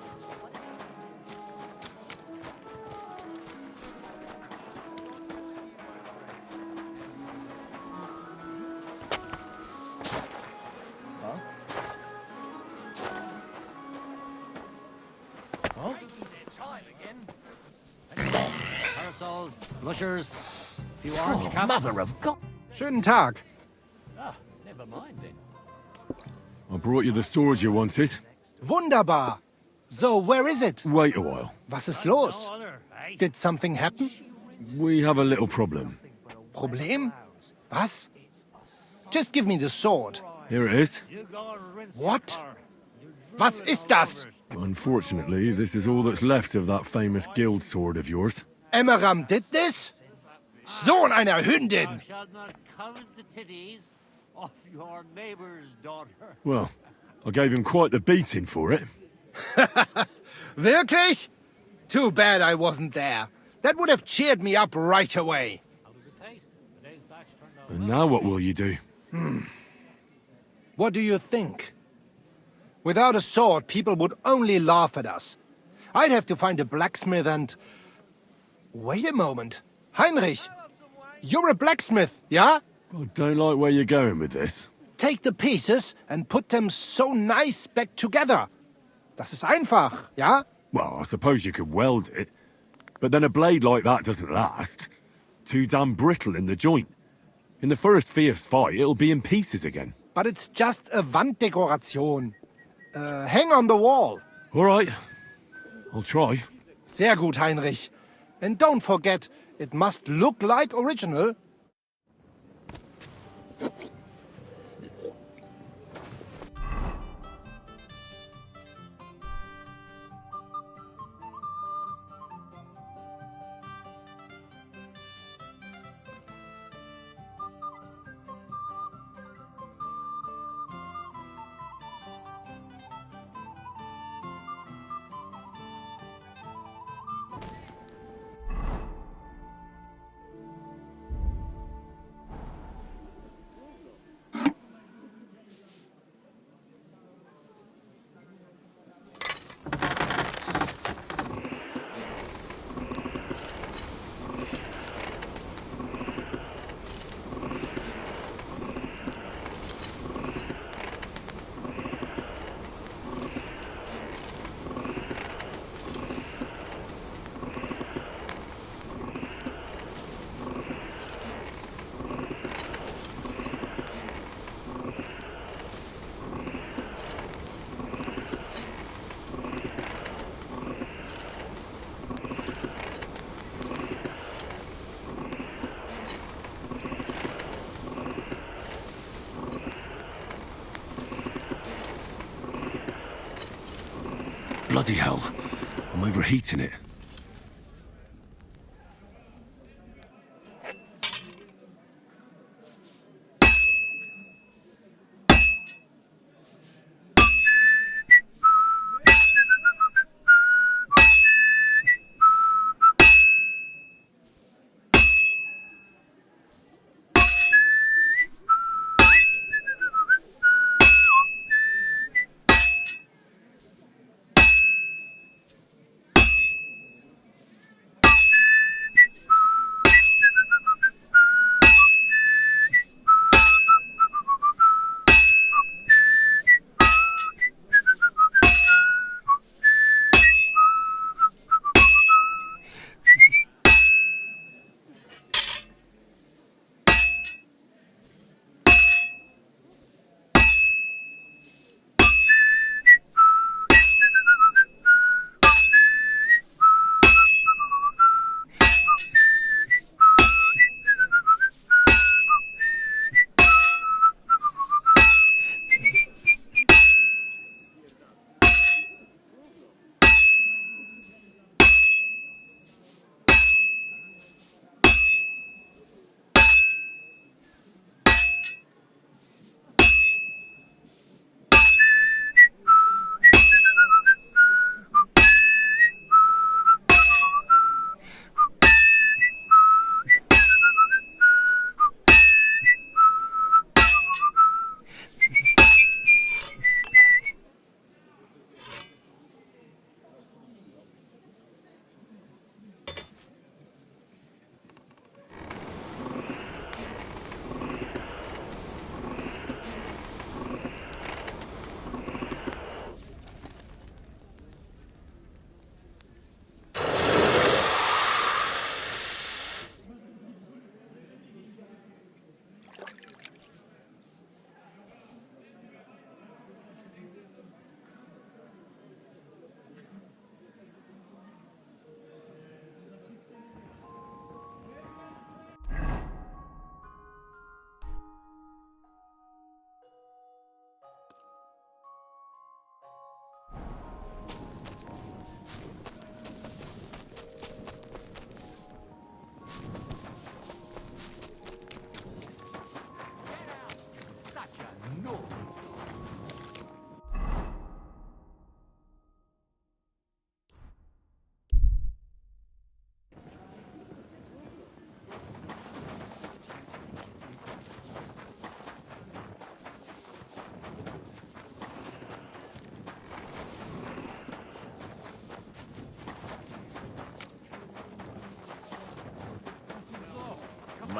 Parasols, blushers, a few orange caps. Mother of God! Schönen Tag. Never mind then. I brought you the sword you wanted. Wunderbar. So, where is it? Wait a while. Was ist los? Did something happen? We have a little problem. Problem? Was? Just give me the sword. Here it is. What? Was ist das? Unfortunately, this is all that's left of that famous guild sword of yours. Emmeram did this? Sohn einer Hündin! Shall not covet the titties of your neighbor's daughter. Well, I gave him quite the beating for it. Wirklich? Too bad I wasn't there. That would have cheered me up right away. And now what will you do? What do you think? Without a sword, people would only laugh at us. I'd have to find a blacksmith and... Wait a moment. Heinrich, you're a blacksmith, yeah? I don't like where you're going with this. Take the pieces and put them so nice back together. Das ist einfach, ja? Well, I suppose you could weld it. But then a blade like that doesn't last. Too damn brittle in the joint. In the first fierce fight, it'll be in pieces again. But it's just a Wanddekoration. Hang on the wall. All right. I'll try. Sehr gut, Heinrich. And don't forget, it must look like original. Bloody hell. I'm overheating it.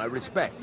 respect.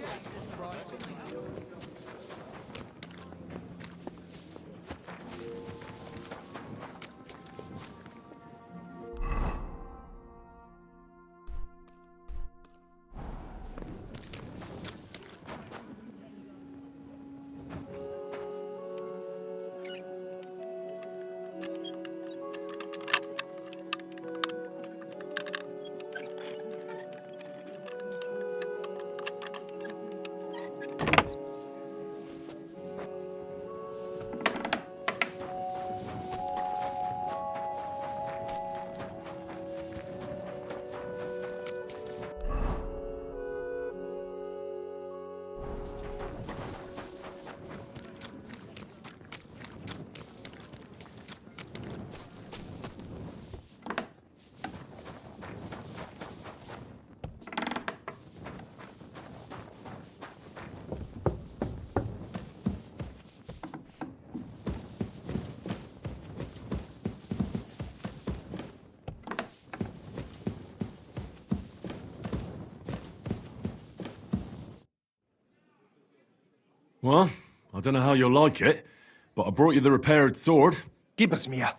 Well, I don't know how you'll like it, but I brought you the repaired sword. Gib es mir.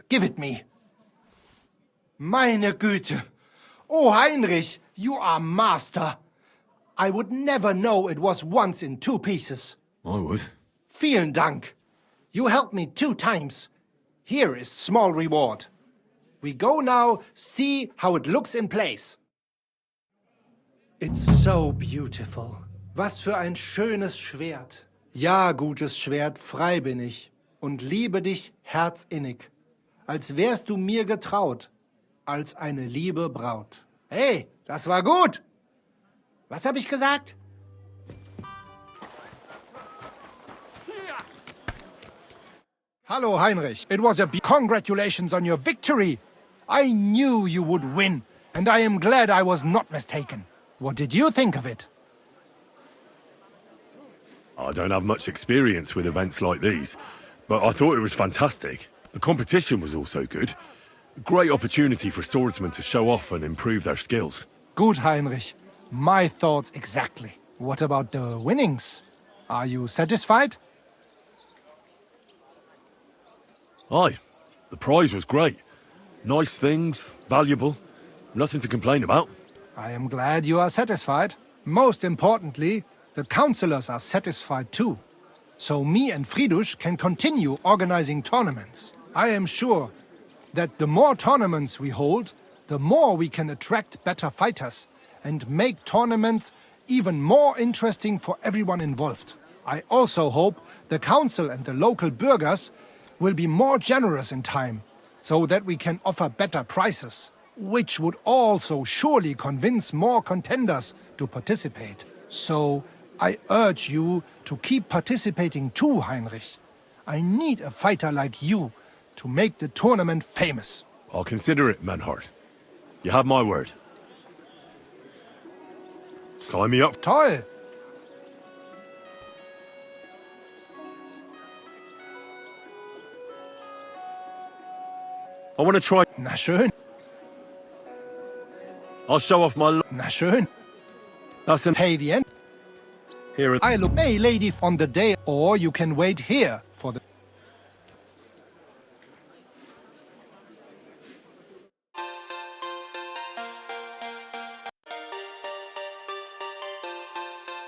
Give it me. Meine Güte. Oh, Heinrich, you are master. I would never know it was once in 2 pieces. I would. Vielen Dank. You helped me 2 times. Here is small reward. We go now see how it looks in place. It's so beautiful. Was für ein schönes Schwert. Ja, gutes Schwert, frei bin ich und liebe dich herzinnig, als wärst du mir getraut, als eine liebe Braut. Hey, das war gut. Was habe ich gesagt? Hallo, Heinrich. It was a congratulations on your victory. I knew you would win, and I am glad I was not mistaken. What did you think of it? I don't have much experience with events like these, but I thought it was fantastic. The competition was also good. A great opportunity for swordsmen to show off and improve their skills. Gut, Heinrich. My thoughts exactly. What about the winnings? Are you satisfied? Aye, the prize was great. Nice things, valuable, nothing to complain about. I am glad you are satisfied. Most importantly, the councillors are satisfied too. So me and Fridush can continue organizing tournaments. I am sure that the more tournaments we hold, the more we can attract better fighters and make tournaments even more interesting for everyone involved. I also hope the council and the local burghers will be more generous in time, so that we can offer better prices, which would also surely convince more contenders to participate. So I urge you to keep participating too, Heinrich. I need a fighter like you to make the tournament famous. I'll consider it, Menhart. You have my word. Sign me up. Toll! I want to try. Na schön. I'll show off my. Na schön. That's an. Pay the end. Here. I look a lady on the day, or you can wait here for the.